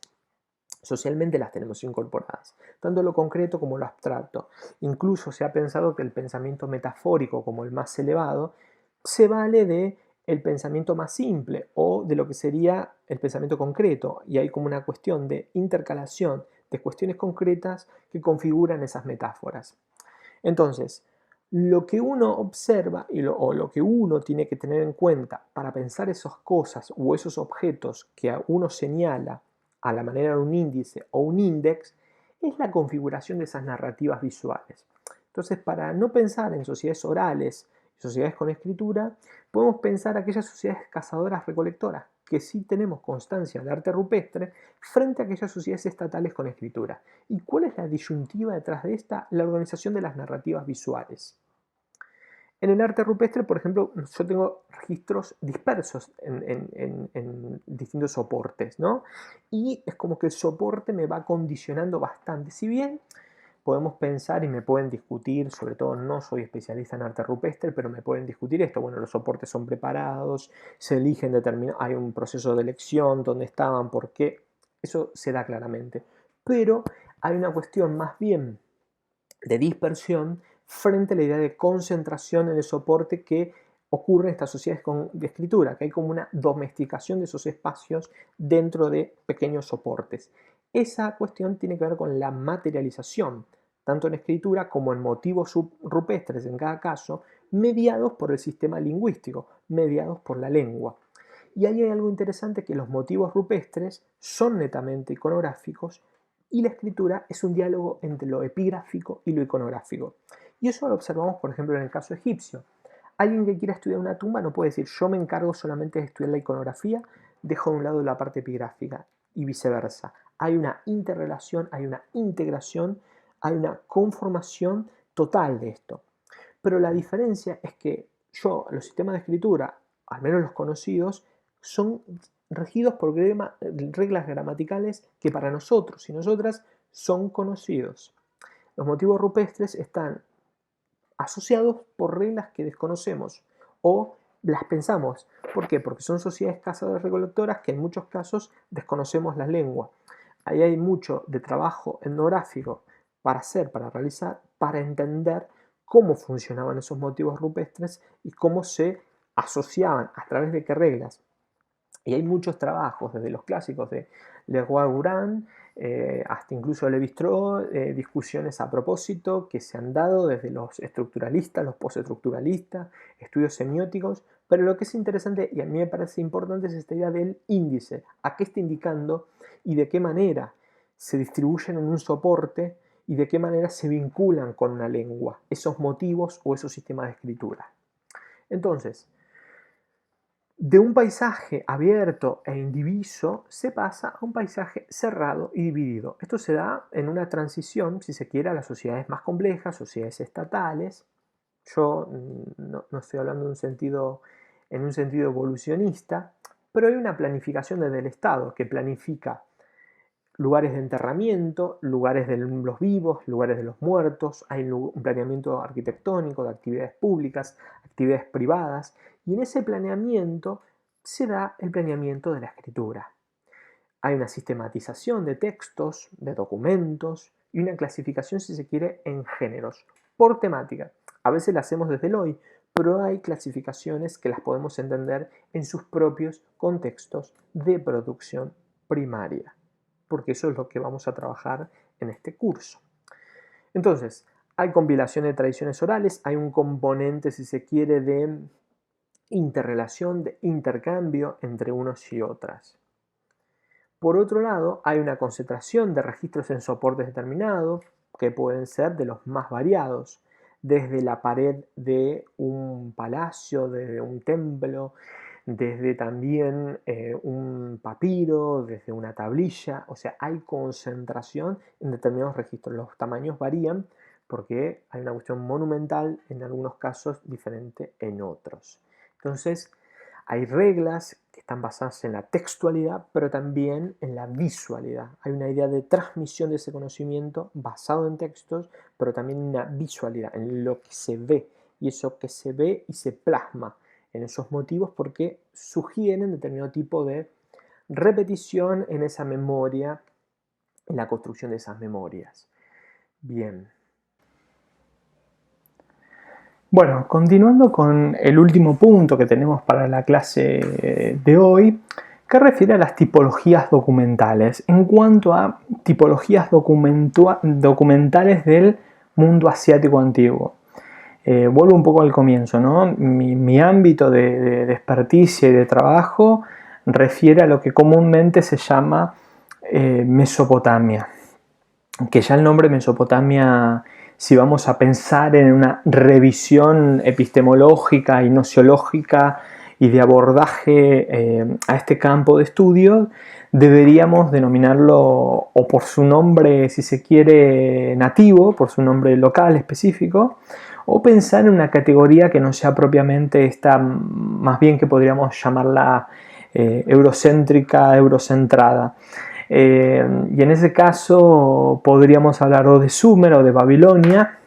socialmente, las tenemos incorporadas, tanto lo concreto como lo abstracto. Incluso se ha pensado que el pensamiento metafórico, como el más elevado, se vale de el pensamiento más simple o de lo que sería el pensamiento concreto, y hay como una cuestión de intercalación de cuestiones concretas que configuran esas metáforas. Entonces, lo que uno observa o lo que uno tiene que tener en cuenta para pensar esas cosas o esos objetos que uno señala a la manera de un índice o un índice es la configuración de esas narrativas visuales. Entonces, para no pensar en sociedades orales y sociedades con escritura, podemos pensar aquellas sociedades cazadoras-recolectoras, que sí tenemos constancia de arte rupestre, frente a aquellas sociedades estatales con escritura. ¿Y cuál es la disyuntiva detrás de esta? La organización de las narrativas visuales. En el arte rupestre, por ejemplo, yo tengo registros dispersos en distintos soportes, ¿no? Y es como que el soporte me va condicionando bastante. Si bien podemos pensar y me pueden discutir, sobre todo no soy especialista en arte rupestre, pero me pueden discutir esto. Bueno, los soportes son preparados, se eligen determinados, hay un proceso de elección, dónde estaban, por qué, eso se da claramente. Pero hay una cuestión más bien de dispersión frente a la idea de concentración en el soporte que ocurre en estas sociedades de escritura, que hay como una domesticación de esos espacios dentro de pequeños soportes. Esa cuestión tiene que ver con la materialización, tanto en escritura como en motivos rupestres en cada caso, mediados por el sistema lingüístico, mediados por la lengua. Y ahí hay algo interesante, que los motivos rupestres son netamente iconográficos y la escritura es un diálogo entre lo epigráfico y lo iconográfico. Y eso lo observamos, por ejemplo, en el caso egipcio. Alguien que quiera estudiar una tumba no puede decir yo me encargo solamente de estudiar la iconografía, dejo de un lado la parte epigráfica y viceversa. Hay una interrelación, hay una integración, hay una conformación total de esto. Pero la diferencia es que los sistemas de escritura, al menos los conocidos, son regidos por reglas gramaticales que para nosotros y nosotras son conocidos. Los motivos rupestres están asociados por reglas que desconocemos o las pensamos. ¿Por qué? Porque son sociedades cazadoras-recolectoras que en muchos casos desconocemos la lengua. Ahí hay mucho de trabajo etnográfico para hacer, para realizar, para entender cómo funcionaban esos motivos rupestres y cómo se asociaban, a través de qué reglas. Y hay muchos trabajos, desde los clásicos de Le Roy-Gourhan hasta incluso Lévi-Strauss, discusiones a propósito que se han dado desde los estructuralistas, los postestructuralistas, estudios semióticos, pero lo que es interesante y a mí me parece importante es esta idea del índice, a qué está indicando y de qué manera se distribuyen en un soporte y de qué manera se vinculan con una lengua, esos motivos o esos sistemas de escritura. Entonces, de un paisaje abierto e indiviso se pasa a un paisaje cerrado y dividido. Esto se da en una transición, si se quiere, a las sociedades más complejas, sociedades estatales. Yo no estoy hablando en un sentido evolucionista, pero hay una planificación desde el Estado que planifica lugares de enterramiento, lugares de los vivos, lugares de los muertos, hay un planeamiento arquitectónico de actividades públicas, actividades privadas, y en ese planeamiento se da el planeamiento de la escritura. Hay una sistematización de textos, de documentos, y una clasificación, si se quiere, en géneros, por temática. A veces la hacemos desde el hoy, pero hay clasificaciones que las podemos entender en sus propios contextos de producción primaria, porque eso es lo que vamos a trabajar en este curso. Entonces, hay compilación de tradiciones orales, hay un componente, si se quiere, de interrelación, de intercambio entre unos y otras. Por otro lado, hay una concentración de registros en soportes determinados, que pueden ser de los más variados, desde la pared de un palacio, de un templo, desde también un papiro, desde una tablilla, o sea, hay concentración en determinados registros. Los tamaños varían porque hay una cuestión monumental en algunos casos, diferente en otros. Entonces, hay reglas que están basadas en la textualidad, pero también en la visualidad. Hay una idea de transmisión de ese conocimiento basado en textos, pero también en una visualidad, en lo que se ve, y eso que se ve y se plasma en esos motivos porque sugieren determinado tipo de repetición en esa memoria, en la construcción de esas memorias. Bien. Bueno, continuando con el último punto que tenemos para la clase de hoy, que refiere a las tipologías documentales. En cuanto a tipologías documentales del mundo asiático antiguo. Vuelvo un poco al comienzo, ¿no? Mi ámbito de experticia y de trabajo refiere a lo que comúnmente se llama Mesopotamia, que ya el nombre Mesopotamia, si vamos a pensar en una revisión epistemológica y nociológica y de abordaje a este campo de estudio, deberíamos denominarlo o por su nombre, si se quiere, nativo, por su nombre local específico, o pensar en una categoría que no sea propiamente esta, más bien que podríamos llamarla eurocéntrica, eurocentrada. Y en ese caso podríamos hablar o de Sumer o de Babilonia,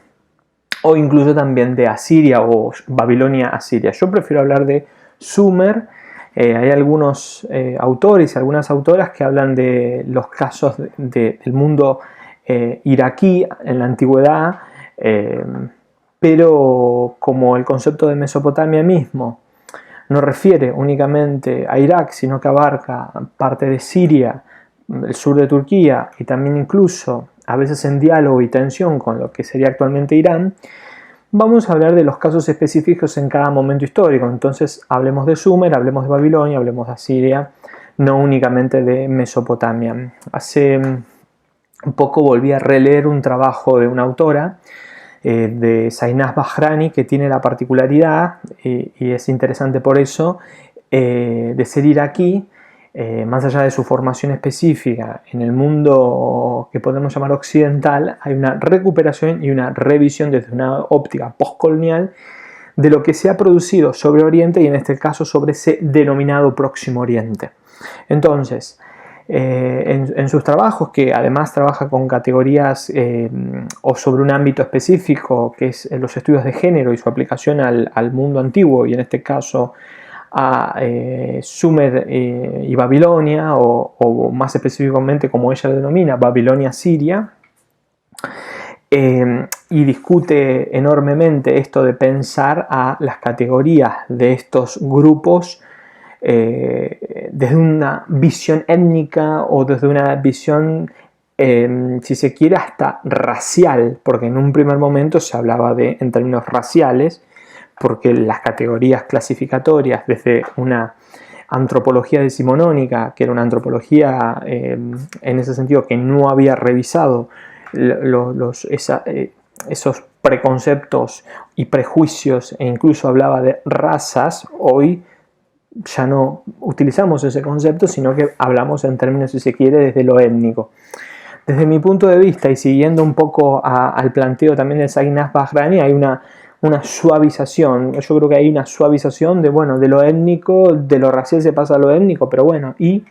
o incluso también de Asiria o Babilonia-Asiria. Yo prefiero hablar de Sumer. Hay algunos autores y algunas autoras que hablan de los casos del mundo iraquí en la antigüedad, pero como el concepto de Mesopotamia mismo no refiere únicamente a Irak, sino que abarca parte de Siria, el sur de Turquía y también incluso a veces en diálogo y tensión con lo que sería actualmente Irán, vamos a hablar de los casos específicos en cada momento histórico. Entonces hablemos de Sumer, hablemos de Babilonia, hablemos de Asiria, no únicamente de Mesopotamia. Hace un poco volví a releer un trabajo de una autora, de Zainab Bahrani, que tiene la particularidad, y es interesante por eso, de ser iraquí, más allá de su formación específica en el mundo que podemos llamar occidental, hay una recuperación y una revisión desde una óptica postcolonial de lo que se ha producido sobre Oriente y en este caso sobre ese denominado Próximo Oriente. Entonces, en sus trabajos, que además trabaja con categorías o sobre un ámbito específico, que es los estudios de género y su aplicación al mundo antiguo, y en este caso a Sumer y Babilonia, o más específicamente, como ella lo denomina, Babilonia-Siria, y discute enormemente esto de pensar a las categorías de estos grupos desde una visión étnica o desde una visión, si se quiere, hasta racial, porque en un primer momento se hablaba en términos raciales, porque las categorías clasificatorias desde una antropología decimonónica, que era una antropología en ese sentido que no había revisado esos preconceptos y prejuicios, e incluso hablaba de razas, hoy ya no utilizamos ese concepto, sino que hablamos en términos, si se quiere, desde lo étnico. Desde mi punto de vista, y siguiendo un poco al planteo también de Zainab Bahrani, hay una suavización. Yo creo que hay una suavización de lo étnico, de lo racial se pasa a lo étnico, pero bueno, ¿y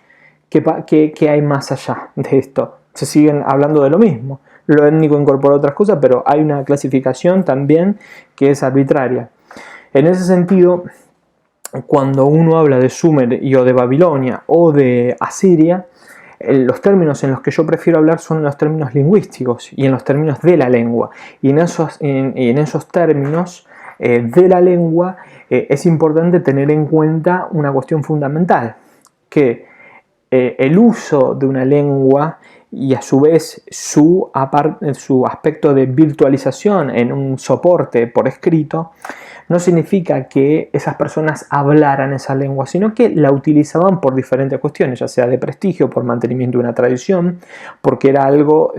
qué hay más allá de esto? Se siguen hablando de lo mismo. Lo étnico incorpora otras cosas, pero hay una clasificación también que es arbitraria. En ese sentido, cuando uno habla de Sumer o de Babilonia o de Asiria, los términos en los que yo prefiero hablar son los términos lingüísticos y en los términos de la lengua. Y en esos términos de la lengua es importante tener en cuenta una cuestión fundamental, que el uso de una lengua y a su vez su aspecto de virtualización en un soporte por escrito no significa que esas personas hablaran esa lengua, sino que la utilizaban por diferentes cuestiones, ya sea de prestigio, por mantenimiento de una tradición, porque era algo,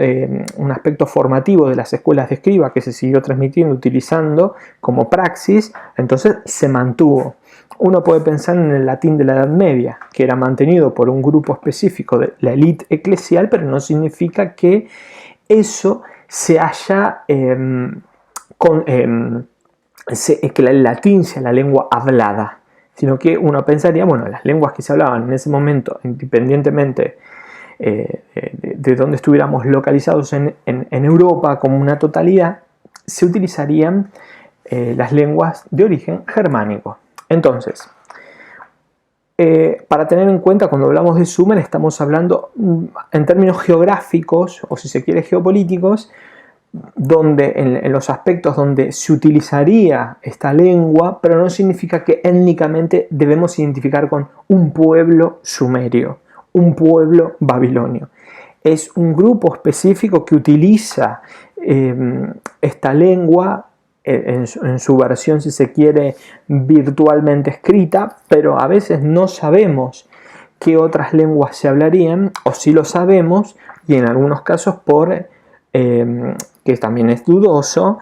un aspecto formativo de las escuelas de escriba que se siguió transmitiendo, utilizando como praxis, entonces se mantuvo. Uno puede pensar en el latín de la Edad Media, que era mantenido por un grupo específico de la élite eclesial, pero no significa que eso se haya que el latín sea la lengua hablada, sino que uno pensaría, bueno, las lenguas que se hablaban en ese momento, independientemente de donde estuviéramos localizados en Europa como una totalidad, se utilizarían las lenguas de origen germánico. Entonces, para tener en cuenta, cuando hablamos de Sumer, estamos hablando en términos geográficos, o si se quiere geopolíticos, donde en los aspectos donde se utilizaría esta lengua, pero no significa que étnicamente debemos identificar con un pueblo sumerio, un pueblo babilonio. Es un grupo específico que utiliza esta lengua en su versión, si se quiere, virtualmente escrita, pero a veces no sabemos qué otras lenguas se hablarían, o si lo sabemos, y en algunos casos por que también es dudoso,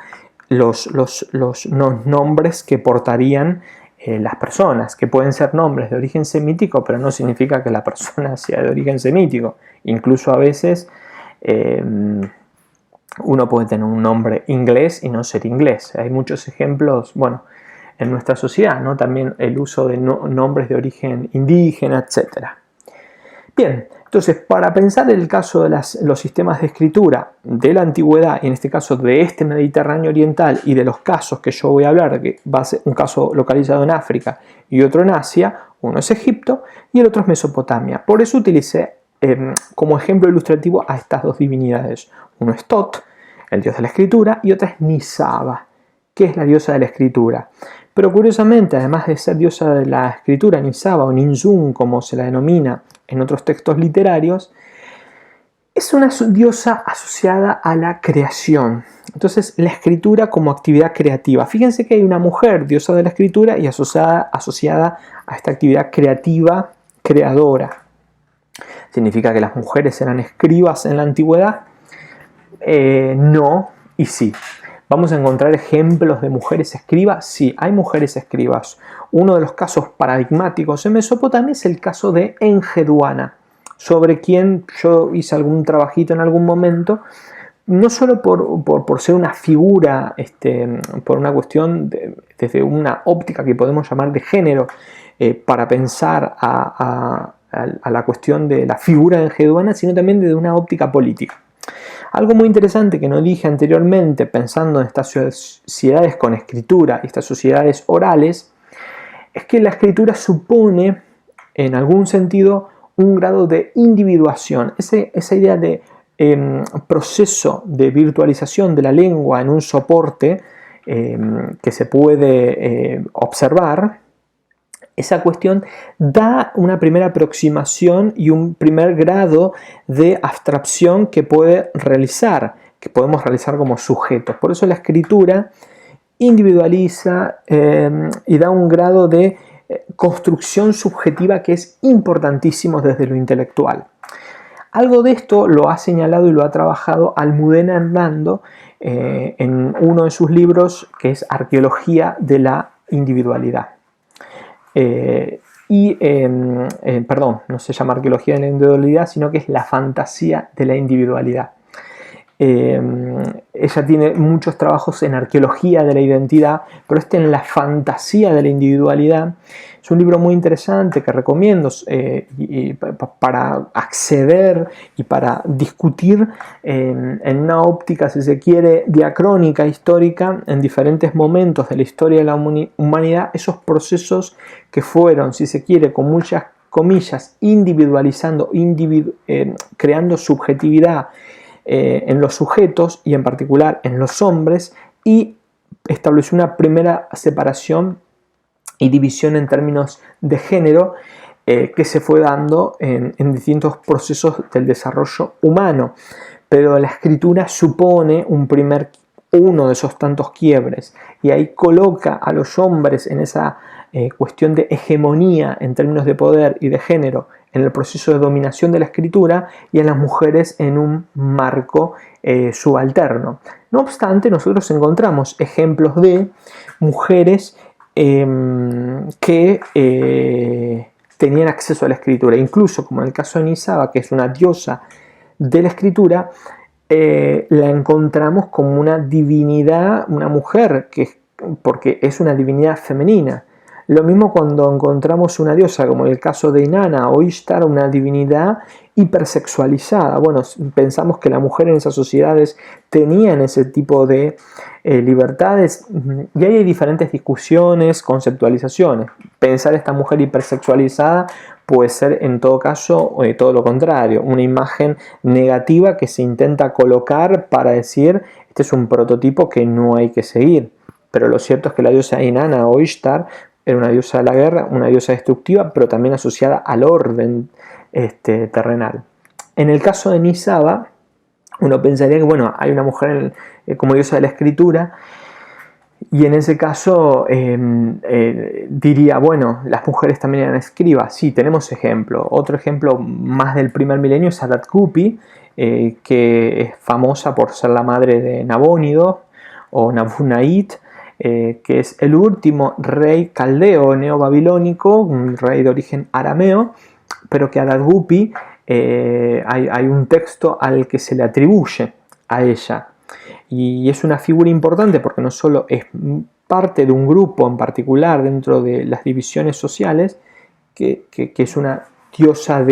los nombres que portarían las personas, que pueden ser nombres de origen semítico, pero no significa que la persona sea de origen semítico. Incluso a veces uno puede tener un nombre inglés y no ser inglés. Hay muchos ejemplos, bueno, en nuestra sociedad, ¿no? También el uso de nombres de origen indígena, etc. Bien, entonces, para pensar el caso de los sistemas de escritura de la antigüedad, y en este caso de este Mediterráneo oriental, y de los casos que yo voy a hablar, que va a ser un caso localizado en África y otro en Asia, uno es Egipto y el otro es Mesopotamia. Por eso utilicé como ejemplo ilustrativo a estas dos divinidades. Uno es Tot, el dios de la escritura, y otro es Nisaba, que es la diosa de la escritura. Pero curiosamente, además de ser diosa de la escritura, Nisaba o Ninsun, como se la denomina en otros textos literarios, es una diosa asociada a la creación. Entonces, la escritura como actividad creativa. Fíjense que hay una mujer diosa de la escritura y asociada a esta actividad creativa, creadora. ¿Significa que las mujeres eran escribas en la antigüedad? No y sí. ¿Vamos a encontrar ejemplos de mujeres escribas? Sí, hay mujeres escribas. Uno de los casos paradigmáticos en Mesopotamia es el caso de Enheduanna, sobre quien yo hice algún trabajito en algún momento, no solo por ser una figura, por una cuestión desde una óptica que podemos llamar de género, para pensar a la cuestión de la figura de Enheduanna, sino también desde una óptica política. Algo muy interesante que no dije anteriormente, pensando en estas sociedades con escritura y estas sociedades orales, es que la escritura supone, en algún sentido, un grado de individuación. Esa idea de proceso de virtualización de la lengua en un soporte que se puede observar, esa cuestión da una primera aproximación y un primer grado de abstracción que podemos realizar como sujetos. Por eso la escritura individualiza y da un grado de construcción subjetiva que es importantísimo desde lo intelectual. Algo de esto lo ha señalado y lo ha trabajado Almudena Hernando en uno de sus libros, que es Arqueología de la Individualidad. Perdón, no se llama Arqueología de la Individualidad, sino que es la fantasía de la individualidad. Ella tiene muchos trabajos en arqueología de la identidad, pero en la fantasía de la individualidad. Es un libro muy interesante que recomiendo para acceder y para discutir en una óptica, si se quiere, diacrónica, histórica, en diferentes momentos de la historia de la humanidad, esos procesos que fueron, si se quiere, con muchas comillas, individualizando, creando subjetividad en los sujetos y en particular en los hombres, y estableció una primera separación y división en términos de género que se fue dando en distintos procesos del desarrollo humano. Pero la escritura supone uno de esos tantos quiebres, y ahí coloca a los hombres en esa cuestión de hegemonía en términos de poder y de género en el proceso de dominación de la escritura, y a las mujeres en un marco subalterno. No obstante, nosotros encontramos ejemplos de mujeres que tenían acceso a la escritura, incluso como en el caso de Nisaba, que es una diosa de la escritura, la encontramos como una divinidad, una mujer, porque es una divinidad femenina. Lo mismo cuando encontramos una diosa, como en el caso de Inanna o Ishtar, una divinidad hipersexualizada. Bueno, pensamos que la mujer en esas sociedades tenían ese tipo de libertades, y ahí hay diferentes discusiones, conceptualizaciones. Pensar esta mujer hipersexualizada puede ser en todo caso todo lo contrario, una imagen negativa que se intenta colocar para decir este es un prototipo que no hay que seguir. Pero lo cierto es que la diosa Inanna o Ishtar era una diosa de la guerra, una diosa destructiva, pero también asociada al orden terrenal. En el caso de Nisaba, uno pensaría que bueno, hay una mujer como diosa de la escritura, y en ese caso diría, bueno, las mujeres también eran escribas. Sí, tenemos ejemplo. Otro ejemplo más del primer milenio es Adat-Kupi, que es famosa por ser la madre de Nabónido o Nabu-Nait, que es el último rey caldeo neobabilónico, un rey de origen arameo, pero que Adat-Kupi hay un texto al que se le atribuye a ella. Y es una figura importante porque no solo es parte de un grupo en particular dentro de las divisiones sociales, que es una diosa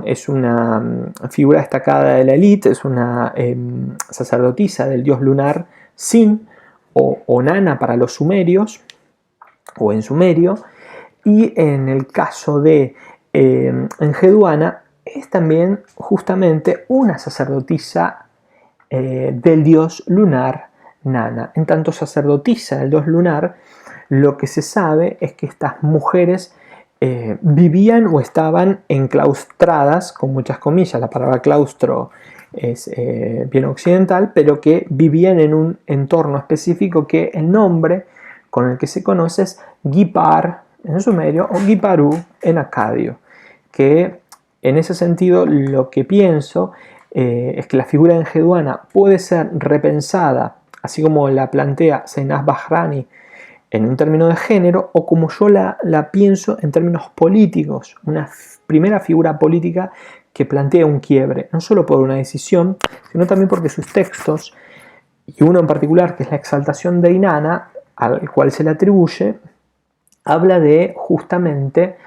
es una figura destacada de la élite, es una sacerdotisa del dios lunar Sin, o Nana para los sumerios, o en sumerio, y en el caso de Enheduanna es también justamente una sacerdotisa del dios lunar Nana. En tanto sacerdotisa del 2 lunar, lo que se sabe es que estas mujeres vivían o estaban enclaustradas, con muchas comillas, la palabra claustro es bien occidental, pero que vivían en un entorno específico que el nombre con el que se conoce es Gipar en sumerio o Giparu en acadio, que en ese sentido lo que pienso es que la figura de engeduana puede ser repensada, así como la plantea Zainab Bahrani, en un término de género, o como yo la pienso en términos políticos, una primera figura política que plantea un quiebre, no solo por una decisión, sino también porque sus textos, y uno en particular, que es la exaltación de Inanna, al cual se le atribuye, habla de justamente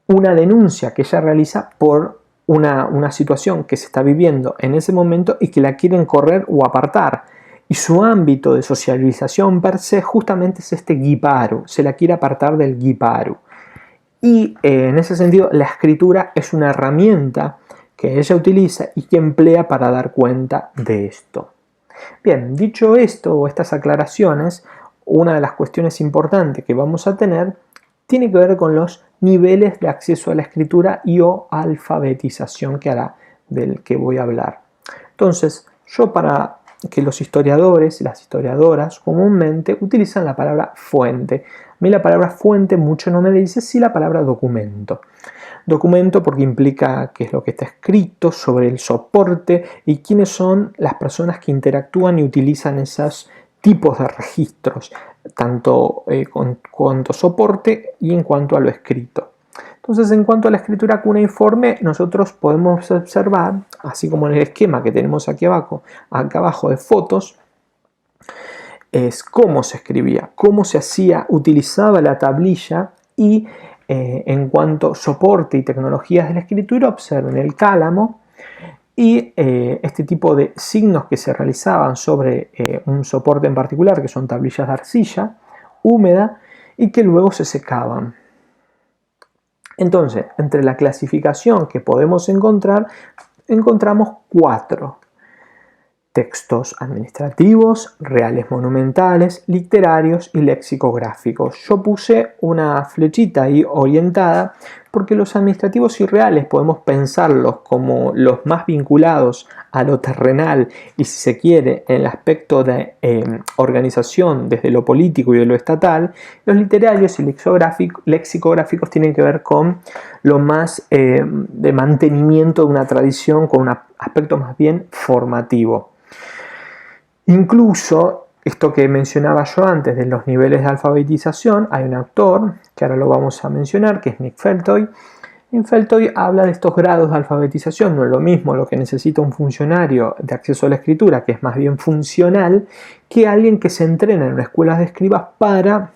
una denuncia que ella realiza por una situación que se está viviendo en ese momento y que la quieren correr o apartar. Y su ámbito de socialización per se justamente es este Giparu, se la quiere apartar del Giparu. Y en ese sentido la escritura es una herramienta que ella utiliza y que emplea para dar cuenta de esto. Bien, dicho esto o estas aclaraciones, una de las cuestiones importantes que vamos a tener tiene que ver con los niveles de acceso a la escritura y o alfabetización del que voy a hablar. Entonces, yo para que los historiadores y las historiadoras comúnmente utilizan la palabra fuente. A mí la palabra fuente mucho no me dice, sí la palabra documento. Documento porque implica qué es lo que está escrito, sobre el soporte y quiénes son las personas que interactúan y utilizan esos tipos de registros, tanto en cuanto a soporte y en cuanto a lo escrito. Entonces, en cuanto a la escritura cuneiforme, nosotros podemos observar, así como en el esquema que tenemos aquí abajo de fotos, es cómo se escribía, cómo se hacía, utilizaba la tablilla y en cuanto a soporte y tecnologías de la escritura, observen el cálamo y este tipo de signos que se realizaban sobre un soporte en particular, que son tablillas de arcilla húmeda y que luego se secaban. Entonces, entre la clasificación que podemos encontrar, encontramos 4. Textos administrativos, reales monumentales, literarios y lexicográficos. Yo puse una flechita ahí orientada porque los administrativos y reales podemos pensarlos como los más vinculados a lo terrenal y, si se quiere, en el aspecto de organización desde lo político y de lo estatal. Los literarios y lexicográficos tienen que ver con lo más de mantenimiento de una tradición, con un aspecto más bien formativo. Incluso, esto que mencionaba yo antes de los niveles de alfabetización, hay un autor, que ahora lo vamos a mencionar, que es Nick Feltoy. Nick Feltoy habla de estos grados de alfabetización, no es lo mismo lo que necesita un funcionario de acceso a la escritura, que es más bien funcional, que alguien que se entrena en una escuela de escribas para,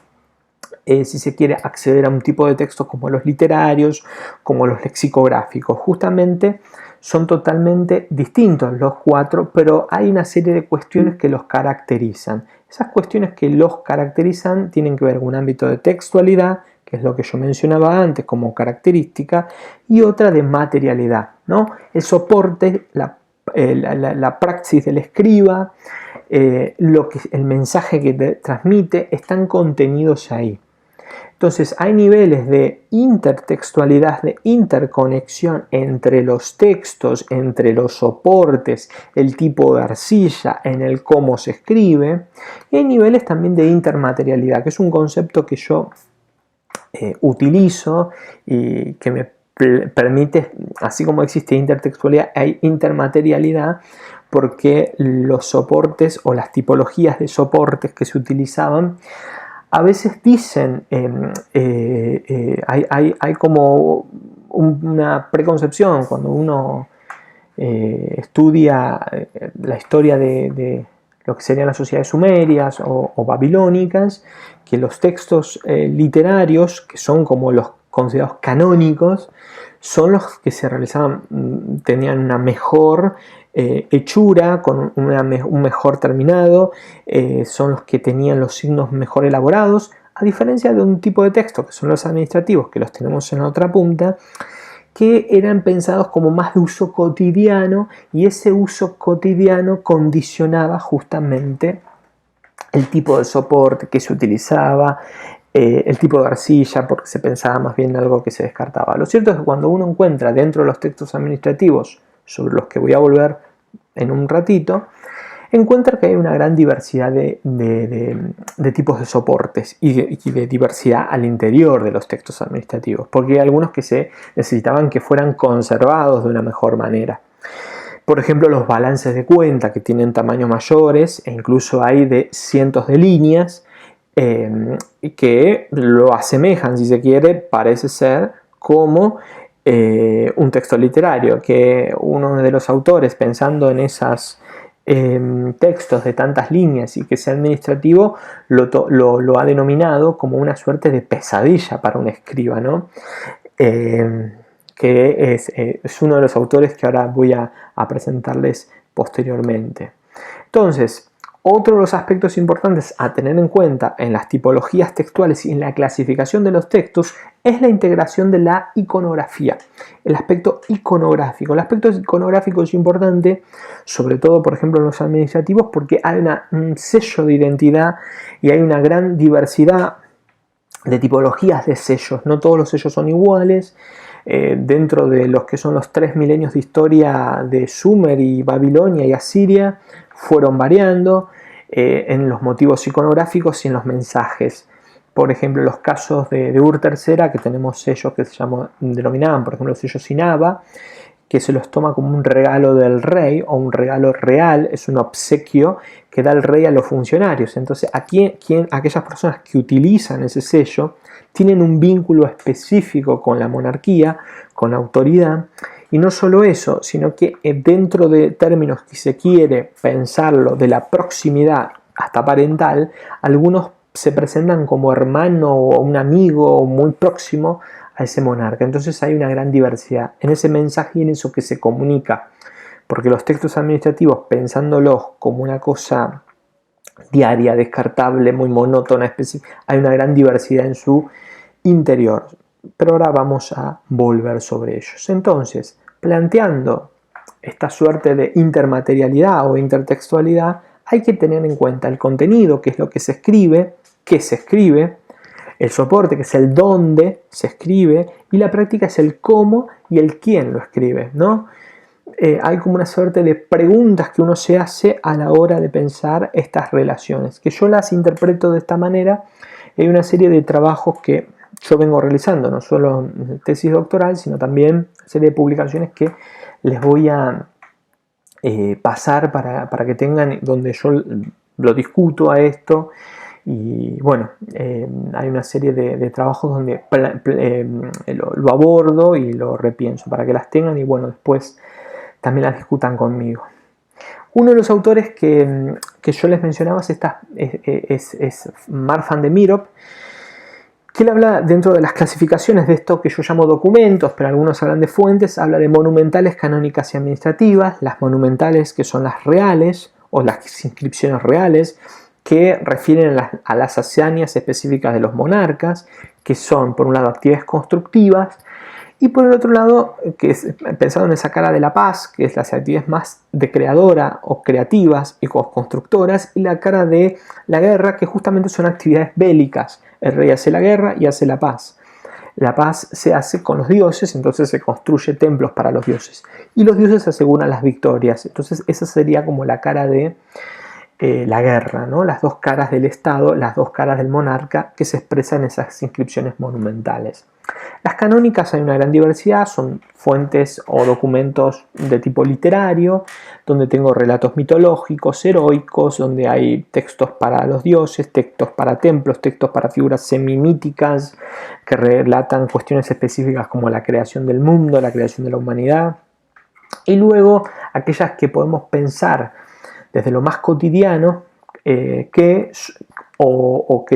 si se quiere, acceder a un tipo de textos como los literarios, como los lexicográficos. Justamente son totalmente distintos los 4, pero hay una serie de cuestiones que los caracterizan. Esas cuestiones que los caracterizan tienen que ver con un ámbito de textualidad, que es lo que yo mencionaba antes como característica, y otra de materialidad, ¿no? El soporte, la praxis del escriba, el mensaje que te transmite, están contenidos ahí. Entonces hay niveles de intertextualidad, de interconexión entre los textos, entre los soportes, el tipo de arcilla, en el cómo se escribe. Y hay niveles también de intermaterialidad, que es un concepto que yo utilizo y que me permite, así como existe intertextualidad, hay intermaterialidad, porque los soportes o las tipologías de soportes que se utilizaban a veces dicen, hay como una preconcepción cuando uno estudia la historia de lo que serían las sociedades sumerias o babilónicas, que los textos literarios, que son como los considerados canónicos, son los que se realizaban, tenían una mejor hechura, con un mejor terminado, son los que tenían los signos mejor elaborados, a diferencia de un tipo de texto que son los administrativos, que los tenemos en la otra punta, que eran pensados como más de uso cotidiano, y ese uso cotidiano condicionaba justamente el tipo de soporte que se utilizaba, el tipo de arcilla, porque se pensaba más bien en algo que se descartaba. Lo cierto es que cuando uno encuentra dentro de los textos administrativos, sobre los que voy a volver en un ratito, encuentra que hay una gran diversidad de tipos de soportes y de diversidad al interior de los textos administrativos, porque hay algunos que se necesitaban que fueran conservados de una mejor manera. Por ejemplo, los balances de cuenta, que tienen tamaños mayores e incluso hay de cientos de líneas, que lo asemejan, si se quiere, parece ser, como un texto literario, que uno de los autores, pensando en esos textos de tantas líneas y que sea administrativo, lo ha denominado como una suerte de pesadilla para un escriba, ¿no? Que es uno de los autores que ahora voy a presentarles posteriormente. Entonces, otro de los aspectos importantes a tener en cuenta en las tipologías textuales y en la clasificación de los textos es la integración de la iconografía, el aspecto iconográfico. El aspecto iconográfico es importante, sobre todo, por ejemplo, en los administrativos, porque hay un sello de identidad y hay una gran diversidad de tipologías de sellos. No todos los sellos son iguales. Dentro de los que son los 3 milenios de historia de Sumer y Babilonia y Asiria, fueron variando en los motivos iconográficos y en los mensajes. Por ejemplo, los casos de Ur III, que tenemos sellos que se denominaban, por ejemplo, el sello Sinaba, que se los toma como un regalo del rey o un regalo real, es un obsequio que da el rey a los funcionarios. Entonces, aquellas personas que utilizan ese sello tienen un vínculo específico con la monarquía, con la autoridad, y no solo eso, sino que dentro de términos que se quiere pensarlo de la proximidad hasta parental, algunos se presentan como hermano o un amigo muy próximo a ese monarca. Entonces hay una gran diversidad en ese mensaje y en eso que se comunica, porque los textos administrativos, pensándolos como una cosa diaria, descartable, muy monótona, específica, hay una gran diversidad en su interior. Pero ahora vamos a volver sobre ellos. Entonces, planteando esta suerte de intermaterialidad o intertextualidad, hay que tener en cuenta el contenido, que es lo que se escribe, qué se escribe, el soporte, que es el dónde se escribe, y la práctica es el cómo y el quién lo escribe, ¿no? Hay como una suerte de preguntas que uno se hace a la hora de pensar estas relaciones, que yo las interpreto de esta manera. Hay una serie de trabajos que yo vengo realizando, no solo tesis doctoral, sino también una serie de publicaciones que les voy a pasar para que tengan, donde yo lo discuto a esto. Y bueno, hay una serie de trabajos donde lo abordo y lo repienso para que las tengan y bueno, después también las discutan conmigo. Uno de los autores que yo les mencionaba es Mark van der Meerop, que él habla dentro de las clasificaciones de esto que yo llamo documentos, pero algunos hablan de fuentes, habla de monumentales, canónicas y administrativas. Las monumentales, que son las reales o las inscripciones reales, que refieren a las hazañas específicas de los monarcas, que son por un lado actividades constructivas, y por el otro lado, que es pensado en esa cara de la paz, que es las actividades más de creadora o creativas y constructoras, y la cara de la guerra, que justamente son actividades bélicas. El rey hace la guerra y hace la paz. La paz se hace con los dioses, entonces se construye templos para los dioses. Y los dioses aseguran las victorias. Entonces esa sería como la cara de la guerra, ¿no? Las dos caras del Estado, las dos caras del monarca que se expresan en esas inscripciones monumentales. Las canónicas hay una gran diversidad, son fuentes o documentos de tipo literario, donde tengo relatos mitológicos, heroicos, donde hay textos para los dioses, textos para templos, textos para figuras semimíticas que relatan cuestiones específicas como la creación del mundo, la creación de la humanidad, y luego aquellas que podemos pensar desde lo más cotidiano, que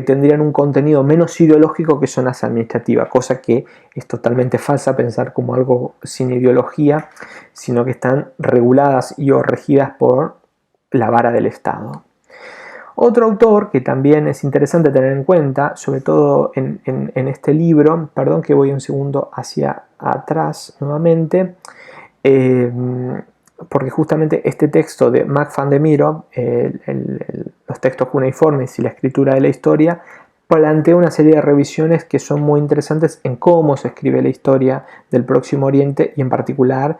tendrían un contenido menos ideológico, que son las administrativas, cosa que es totalmente falsa pensar como algo sin ideología, sino que están reguladas y o regidas por la vara del Estado. Otro autor que también es interesante tener en cuenta, sobre todo en este libro, perdón que voy un segundo hacia atrás nuevamente, porque justamente este texto de Mark van der Mero, los textos cuneiformes y la escritura de la historia, plantea una serie de revisiones que son muy interesantes en cómo se escribe la historia del Próximo Oriente y en particular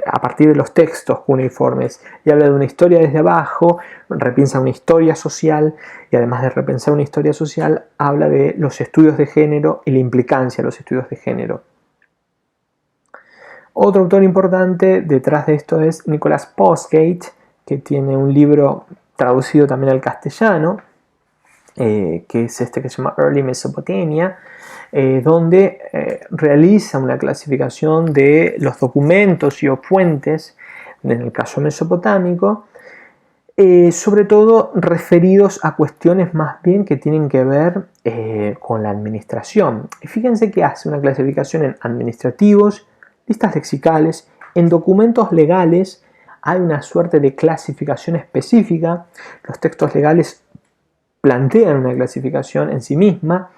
a partir de los textos cuneiformes. Y habla de una historia desde abajo, repiensa una historia social y además de repensar una historia social, habla de los estudios de género y la implicancia de los estudios de género. Otro autor importante detrás de esto es Nicholas Postgate, que tiene un libro traducido también al castellano, que es este que se llama Early Mesopotamia, donde realiza una clasificación de los documentos y o fuentes, en el caso mesopotámico, sobre todo referidos a cuestiones más bien que tienen que ver con la administración. Y fíjense que hace una clasificación en administrativos, listas lexicales, en documentos legales hay una suerte de clasificación específica. Los textos legales plantean una clasificación en sí misma.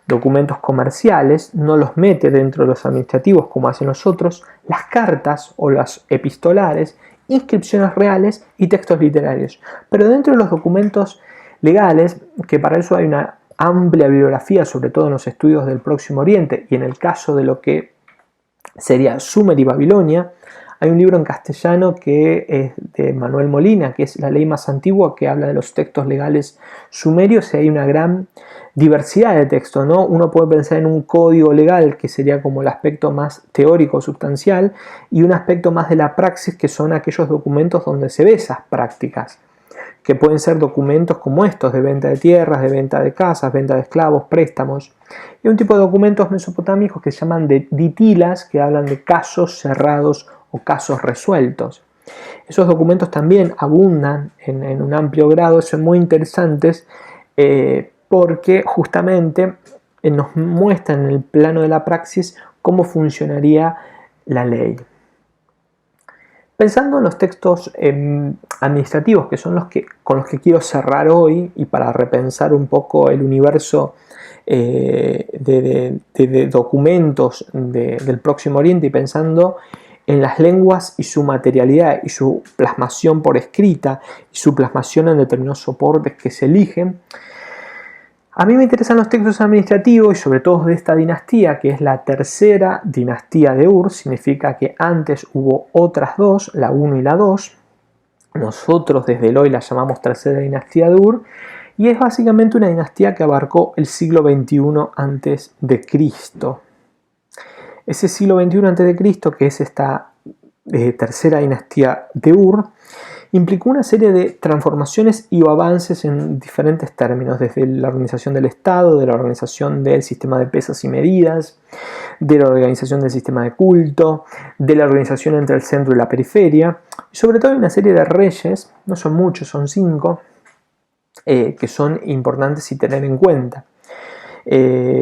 Documentos comerciales no los mete dentro de los administrativos como hacen los otros. Las cartas o las epistolares, inscripciones reales y textos literarios. Pero dentro de los documentos legales, que para eso hay una amplia bibliografía, sobre todo en los estudios del Próximo Oriente y en el caso de lo que sería Sumer y Babilonia, hay un libro en castellano que es de Manuel Molina, que es La ley más antigua, que habla de los textos legales sumerios, y hay una gran diversidad de textos, ¿no? Uno puede pensar en un código legal, que sería como el aspecto más teórico, sustancial, y un aspecto más de la praxis, que son aquellos documentos donde se ve esas prácticas, que pueden ser documentos como estos, de venta de tierras, de venta de casas, venta de esclavos, préstamos. Y un tipo de documentos mesopotámicos que se llaman de ditilas, que hablan de casos cerrados o casos resueltos. Esos documentos también abundan en un amplio grado, son muy interesantes porque justamente nos muestran en el plano de la praxis cómo funcionaría la ley. Pensando en los textos administrativos, que son con los que quiero cerrar hoy, y para repensar un poco el universo de documentos del Próximo Oriente, y pensando en las lenguas y su materialidad y su plasmación por escrita y su plasmación en determinados soportes que se eligen, a mí me interesan los textos administrativos y sobre todo de esta dinastía, que es la tercera dinastía de Ur. Significa que antes hubo otras dos, la 1 y la 2. Nosotros desde el hoy la llamamos tercera dinastía de Ur, y es básicamente una dinastía que abarcó el siglo XXI a.C. Ese siglo XXI a.C., que es esta tercera dinastía de Ur, implicó una serie de transformaciones y avances en diferentes términos, desde la organización del Estado, de la organización del sistema de pesas y medidas, de la organización del sistema de culto, de la organización entre el centro y la periferia, y sobre todo hay una serie de reyes, no son muchos, son 5, que son importantes y tener en cuenta.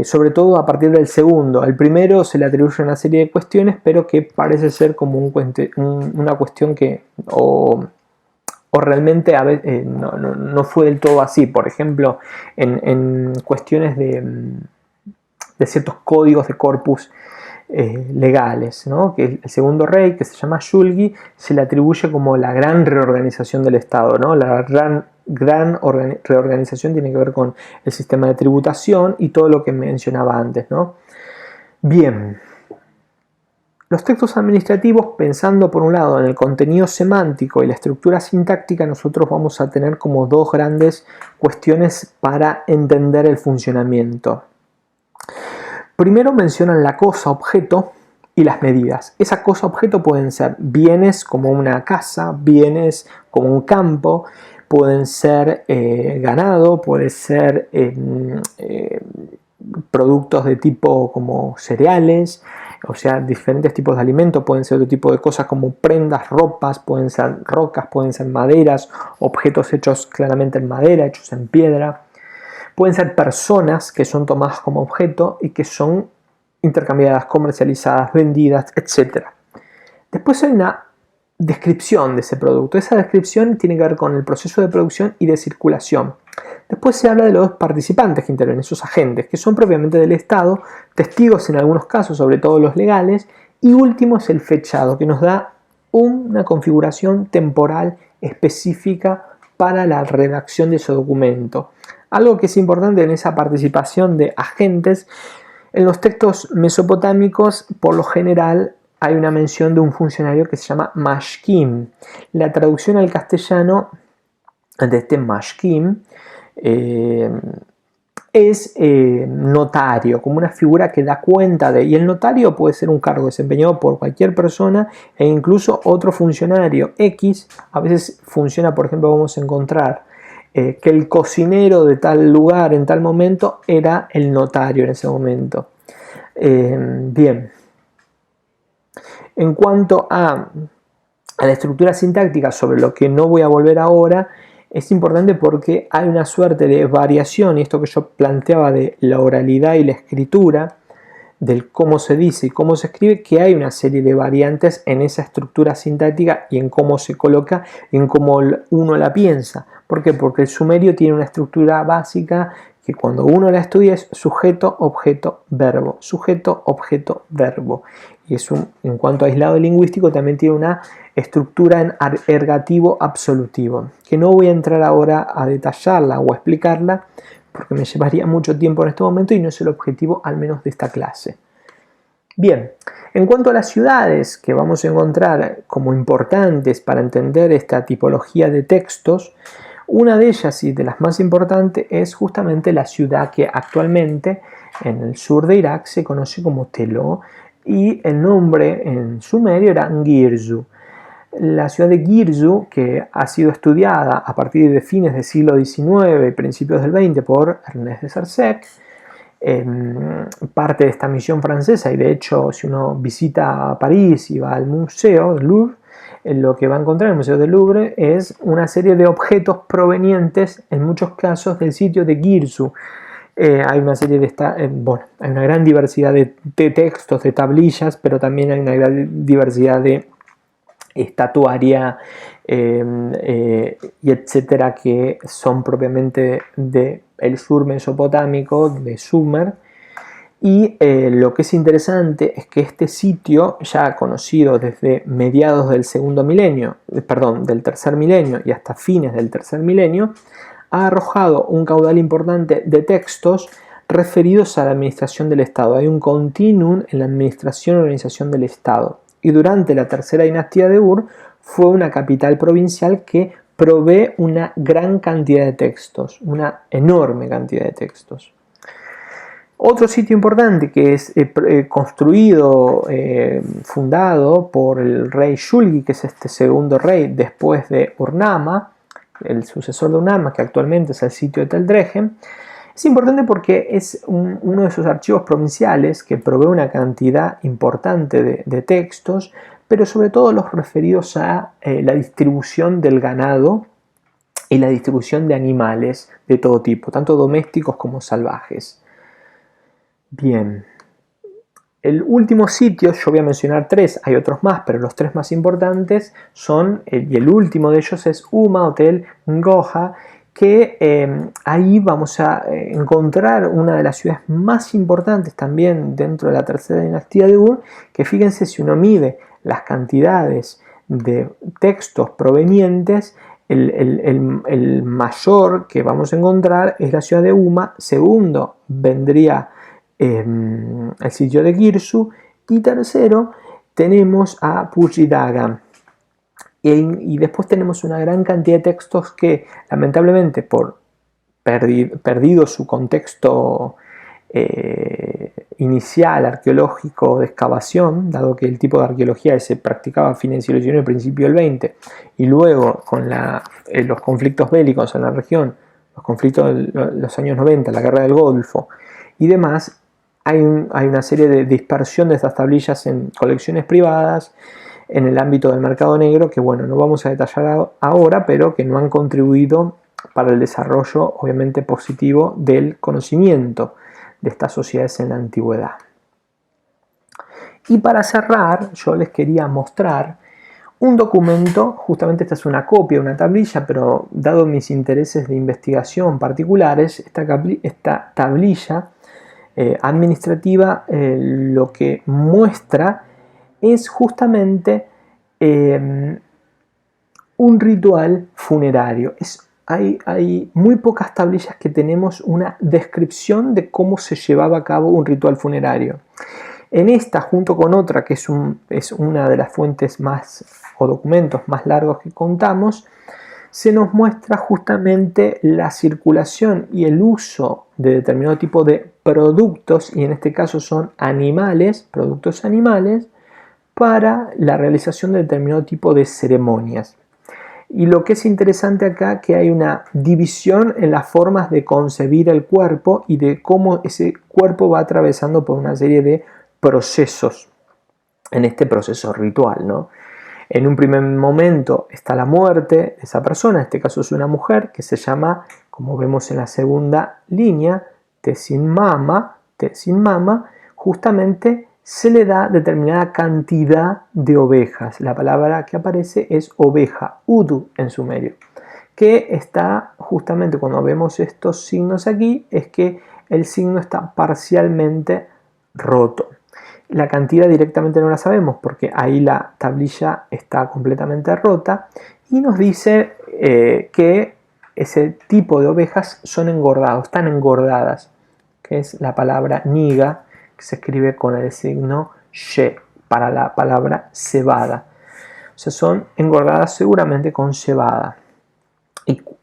Sobre todo a partir del segundo. Al primero se le atribuye una serie de cuestiones, pero que parece ser como una cuestión que o realmente a veces, no fue del todo así. Por ejemplo, en cuestiones de ciertos códigos de corpus legales, ¿no? Que el segundo rey, que se llama Shulgi, se le atribuye como la gran reorganización del Estado, ¿no? La gran reorganización tiene que ver con el sistema de tributación y todo lo que mencionaba antes, ¿no? Bien, los textos administrativos, pensando por un lado en el contenido semántico y la estructura sintáctica, nosotros vamos a tener como dos grandes cuestiones para entender el funcionamiento. Primero mencionan la cosa objeto y las medidas. Esa cosa objeto pueden ser bienes como una casa, bienes como un campo, pueden ser ganado, pueden ser productos de tipo como cereales, o sea, diferentes tipos de alimentos, pueden ser otro tipo de cosas como prendas, ropas, pueden ser rocas, pueden ser maderas, objetos hechos claramente en madera, hechos en piedra. Pueden ser personas que son tomadas como objeto y que son intercambiadas, comercializadas, vendidas, etc. Después hay una descripción de ese producto. Esa descripción tiene que ver con el proceso de producción y de circulación. Después se habla de los participantes que intervienen, esos agentes, que son propiamente del Estado, testigos en algunos casos, sobre todo los legales, y último es el fechado, que nos da una configuración temporal específica para la redacción de ese documento. Algo que es importante en esa participación de agentes, en los textos mesopotámicos, por lo general, hay una mención de un funcionario que se llama mashkim. La traducción al castellano de este mashkim es notario, como una figura que da cuenta de, y el notario puede ser un cargo desempeñado por cualquier persona e incluso otro funcionario X. A veces funciona, por ejemplo, vamos a encontrar que el cocinero de tal lugar en tal momento era el notario en ese momento. Bien, en cuanto a la estructura sintáctica, sobre lo que no voy a volver ahora, es importante porque hay una suerte de variación, y esto que yo planteaba de la oralidad y la escritura, del cómo se dice y cómo se escribe, que hay una serie de variantes en esa estructura sintáctica y en cómo se coloca y en cómo uno la piensa. ¿Por qué? Porque el sumerio tiene una estructura básica que cuando uno la estudia es sujeto, objeto, verbo, sujeto, objeto, verbo. Y es en cuanto a aislado lingüístico también tiene una estructura en ergativo absolutivo, que no voy a entrar ahora a detallarla o a explicarla porque me llevaría mucho tiempo en este momento y no es el objetivo al menos de esta clase. Bien, en cuanto a las ciudades que vamos a encontrar como importantes para entender esta tipología de textos, una de ellas y de las más importantes es justamente la ciudad que actualmente en el sur de Irak se conoce como Teló, y el nombre en sumerio era Girzu. La ciudad de Girzu, que ha sido estudiada a partir de fines del siglo XIX y principios del XX por Ernest de Sarcec, parte de esta misión francesa, y de hecho si uno visita París y va al museo del Louvre, lo que va a encontrar en el Museo del Louvre es una serie de objetos provenientes en muchos casos del sitio de Girzu. Hay una serie de hay una gran diversidad de textos, de tablillas, pero también hay una gran diversidad de estatuaria y etcétera, que son propiamente del sur mesopotámico, de Sumer. Y lo que es interesante es que este sitio, ya conocido desde mediados del del tercer milenio y hasta fines del tercer milenio, ha arrojado un caudal importante de textos referidos a la administración del Estado. Hay un continuum en la administración y organización del Estado. Y durante la tercera dinastía de Ur fue una capital provincial que provee una gran cantidad de textos, una enorme cantidad de textos. Otro sitio importante que es construido, fundado por el rey Shulgi, que es este segundo rey después de Urnama, el sucesor de Urnama, que actualmente es el sitio de Tel Drehen, es importante porque es uno de esos archivos provinciales que provee una cantidad importante de textos, pero sobre todo los referidos a la distribución del ganado y la distribución de animales de todo tipo, tanto domésticos como salvajes. Bien, el último sitio, yo voy a mencionar tres, hay otros más, pero los tres más importantes son, y el último de ellos es Huma o Tel Ngoja, que ahí vamos a encontrar una de las ciudades más importantes también dentro de la tercera dinastía de Ur, que fíjense, si uno mide las cantidades de textos provenientes, el mayor que vamos a encontrar es la ciudad de Huma, segundo vendría el sitio de Girzu, y tercero tenemos a Pujidaga. Y después tenemos una gran cantidad de textos que lamentablemente por perdido su contexto inicial arqueológico de excavación, dado que el tipo de arqueología se practicaba a fines del siglo XIX y principio del XX, y luego con los conflictos bélicos en la región, los conflictos de los años 90, la guerra del Golfo y demás, hay una serie de dispersión de estas tablillas en colecciones privadas en el ámbito del mercado negro, que bueno, no vamos a detallar ahora, pero que no han contribuido para el desarrollo obviamente positivo del conocimiento de estas sociedades en la antigüedad. Y para cerrar, yo les quería mostrar un documento, justamente esta es una copia, una tablilla, pero dado mis intereses de investigación particulares, esta tablilla administrativa lo que muestra es justamente un ritual funerario. Hay muy pocas tablillas que tenemos una descripción de cómo se llevaba a cabo un ritual funerario. En esta, junto con otra, que es una de las fuentes más o documentos más largos que contamos, se nos muestra justamente la circulación y el uso de determinado tipo de productos, y en este caso son animales, productos animales, para la realización de determinado tipo de ceremonias. Y lo que es interesante acá que hay una división en las formas de concebir el cuerpo y de cómo ese cuerpo va atravesando por una serie de procesos en este proceso ritual, ¿no? En un primer momento está la muerte de esa persona, en este caso es una mujer que se llama, como vemos en la segunda línea, Tesin Mama, justamente se le da determinada cantidad de ovejas. La palabra que aparece es oveja, udu en sumerio, que está justamente cuando vemos estos signos aquí, es que el signo está parcialmente roto. La cantidad directamente no la sabemos porque ahí la tablilla está completamente rota y nos dice que ese tipo de ovejas son engordados, están engordadas, que es la palabra niga, que se escribe con el signo she para la palabra cebada. O sea, son engordadas seguramente con cebada.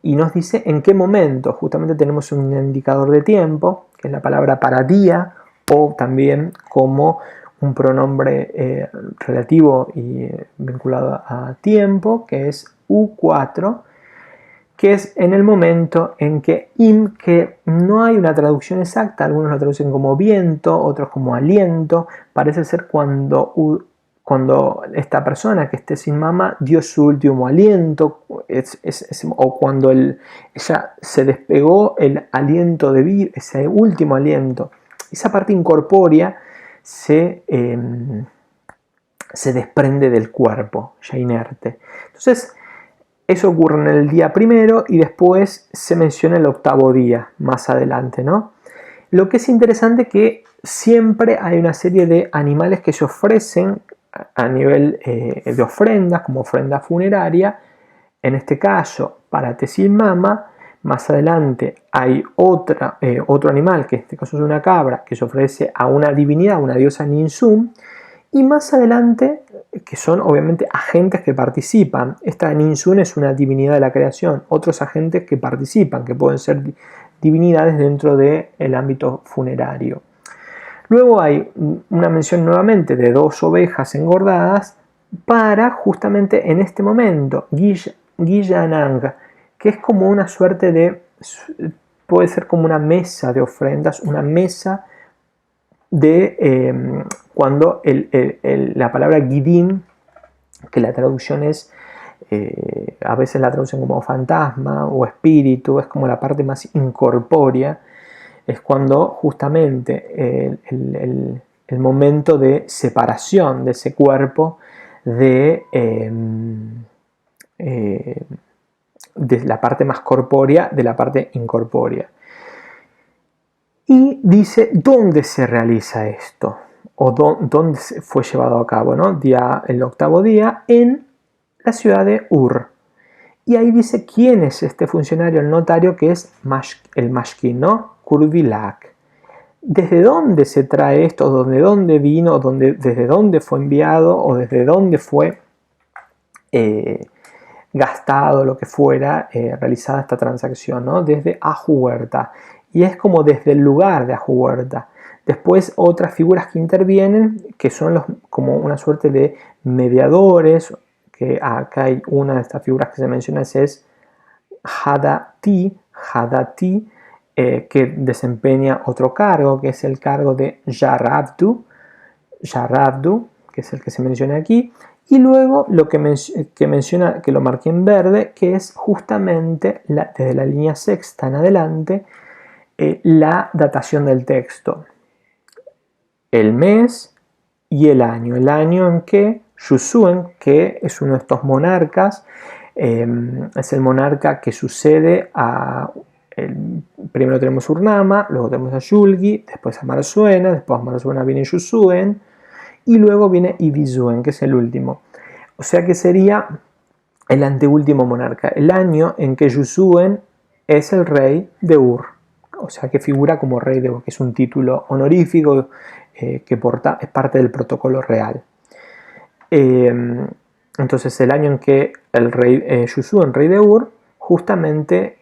Y nos dice en qué momento. Justamente tenemos un indicador de tiempo, que es la palabra para día, o también como un pronombre relativo y vinculado a tiempo, que es U4, que es en el momento en que que no hay una traducción exacta, algunos lo traducen como viento, otros como aliento, parece ser cuando esta persona que esté sin mama dio su último aliento, o cuando ella se despegó el aliento de vida, ese último aliento, esa parte incorpórea se desprende del cuerpo, ya inerte. Entonces, eso ocurre en el día primero y después se menciona el octavo día, más adelante, ¿no? Lo que es interesante es que siempre hay una serie de animales que se ofrecen a nivel de ofrendas, como ofrenda funeraria. En este caso, para Tesil Mama, más adelante hay otro animal, que en este caso es una cabra, que se ofrece a una divinidad, una diosa Ninsum. Y más adelante, que son obviamente agentes que participan. Esta Ninsun es una divinidad de la creación. Otros agentes que participan, que pueden ser divinidades dentro del ámbito funerario. Luego hay una mención nuevamente de 2 ovejas engordadas para justamente en este momento, Giyanang, que es como una suerte de, puede ser como una mesa de ofrendas, una mesa de cuando la palabra Gidim, que la traducción es, a veces la traducen como fantasma o espíritu, es como la parte más incorpórea, es cuando justamente el momento de separación de ese cuerpo de la parte más corpórea de la parte incorpórea. Y dice dónde se realiza esto, o dónde fue llevado a cabo, ¿no? El octavo día en la ciudad de Ur. Y ahí dice quién es este funcionario, el notario, que es el mashkin, ¿no? Kurvilak. ¿Desde dónde se trae esto? ¿Desde dónde vino? ¿Desde dónde fue enviado? ¿O desde dónde fue gastado, lo que fuera, realizada esta transacción, ¿no? Desde Ajuhuerta. Y es como desde el lugar de Ajuhuerta. Después otras figuras que intervienen, que son como una suerte de mediadores, que acá hay una de estas figuras que se menciona, es Hadati, que desempeña otro cargo, que es el cargo de Yarabdu, que es el que se menciona aquí. Y luego lo que menciona, que lo marqué en verde, que es justamente desde la línea sexta en adelante, la datación del texto, el mes y el año en que Yusuen, que es uno de estos monarcas, es el monarca que sucede a... primero tenemos Urnama, luego tenemos a Yulgi, después a Marzuena, después a Marzuena viene Yusuen y luego viene Ibizuen, que es el último. O sea que sería el anteúltimo monarca, el año en que Yusuen es el rey de Ur. O sea que figura como rey de Ur, que es un título honorífico que es parte del protocolo real. Entonces el año en que el rey Yusuen, rey de Ur, justamente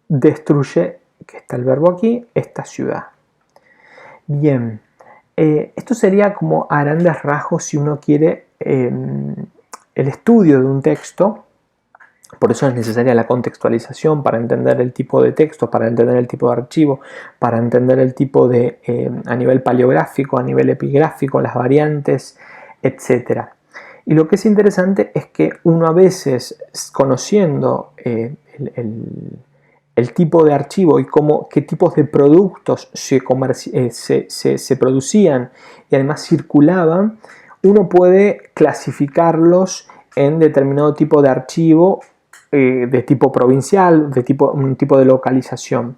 destruye, que está el verbo aquí, esta ciudad. Bien, esto sería como a grandes rasgos si uno quiere el estudio de un texto. Por eso es necesaria la contextualización para entender el tipo de texto, para entender el tipo de archivo, para entender el tipo de, a nivel paleográfico, a nivel epigráfico, las variantes, etc. Y lo que es interesante es que uno a veces, conociendo el tipo de archivo y qué tipos de productos se producían y además circulaban, uno puede clasificarlos en determinado tipo de archivo de tipo provincial, un tipo de localización.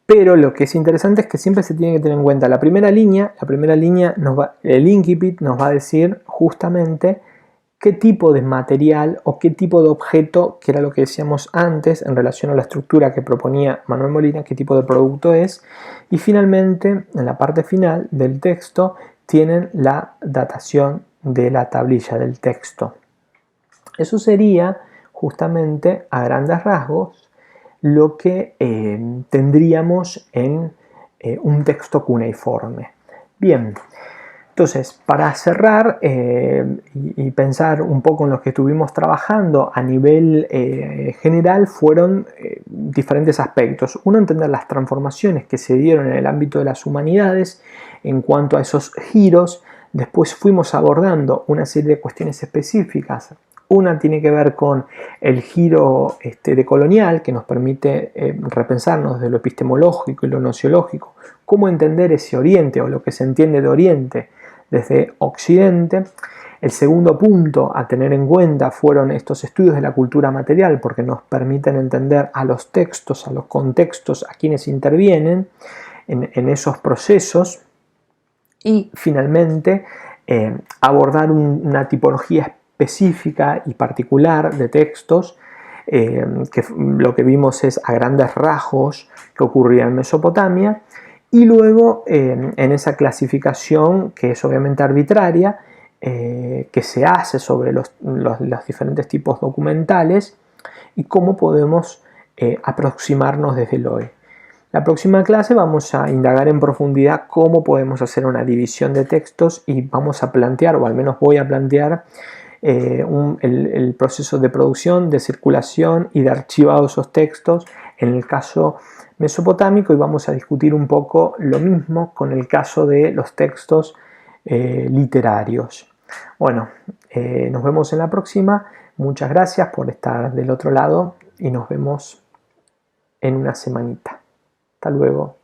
Pero lo que es interesante es que siempre se tiene que tener en cuenta la primera línea el incipit nos va a decir justamente qué tipo de material o qué tipo de objeto, que era lo que decíamos antes en relación a la estructura que proponía Manuel Molina, qué tipo de producto es. Y finalmente, en la parte final del texto, tienen la datación de la tablilla del texto. Eso sería justamente a grandes rasgos lo que tendríamos en un texto cuneiforme. Bien, entonces para cerrar y pensar un poco en lo que estuvimos trabajando a nivel general fueron diferentes aspectos. Uno, entender las transformaciones que se dieron en el ámbito de las humanidades en cuanto a esos giros. Después fuimos abordando una serie de cuestiones específicas. Una tiene que ver con el giro decolonial, que nos permite repensarnos desde lo epistemológico y lo nociológico, cómo entender ese Oriente o lo que se entiende de Oriente desde Occidente. El segundo punto a tener en cuenta fueron estos estudios de la cultura material, porque nos permiten entender a los textos, a los contextos, a quienes intervienen en esos procesos. Y finalmente abordar una tipología específica y particular de textos, que lo que vimos es a grandes rasgos que ocurría en Mesopotamia, y luego en esa clasificación que es obviamente arbitraria, que se hace sobre los diferentes tipos documentales y cómo podemos aproximarnos desde el hoy. La próxima clase vamos a indagar en profundidad cómo podemos hacer una división de textos y vamos a plantear, o al menos voy a plantear, el proceso de producción, de circulación y de archivado de esos textos en el caso mesopotámico, y vamos a discutir un poco lo mismo con el caso de los textos literarios. Bueno, nos vemos en la próxima. Muchas gracias por estar del otro lado y nos vemos en una semanita. Hasta luego.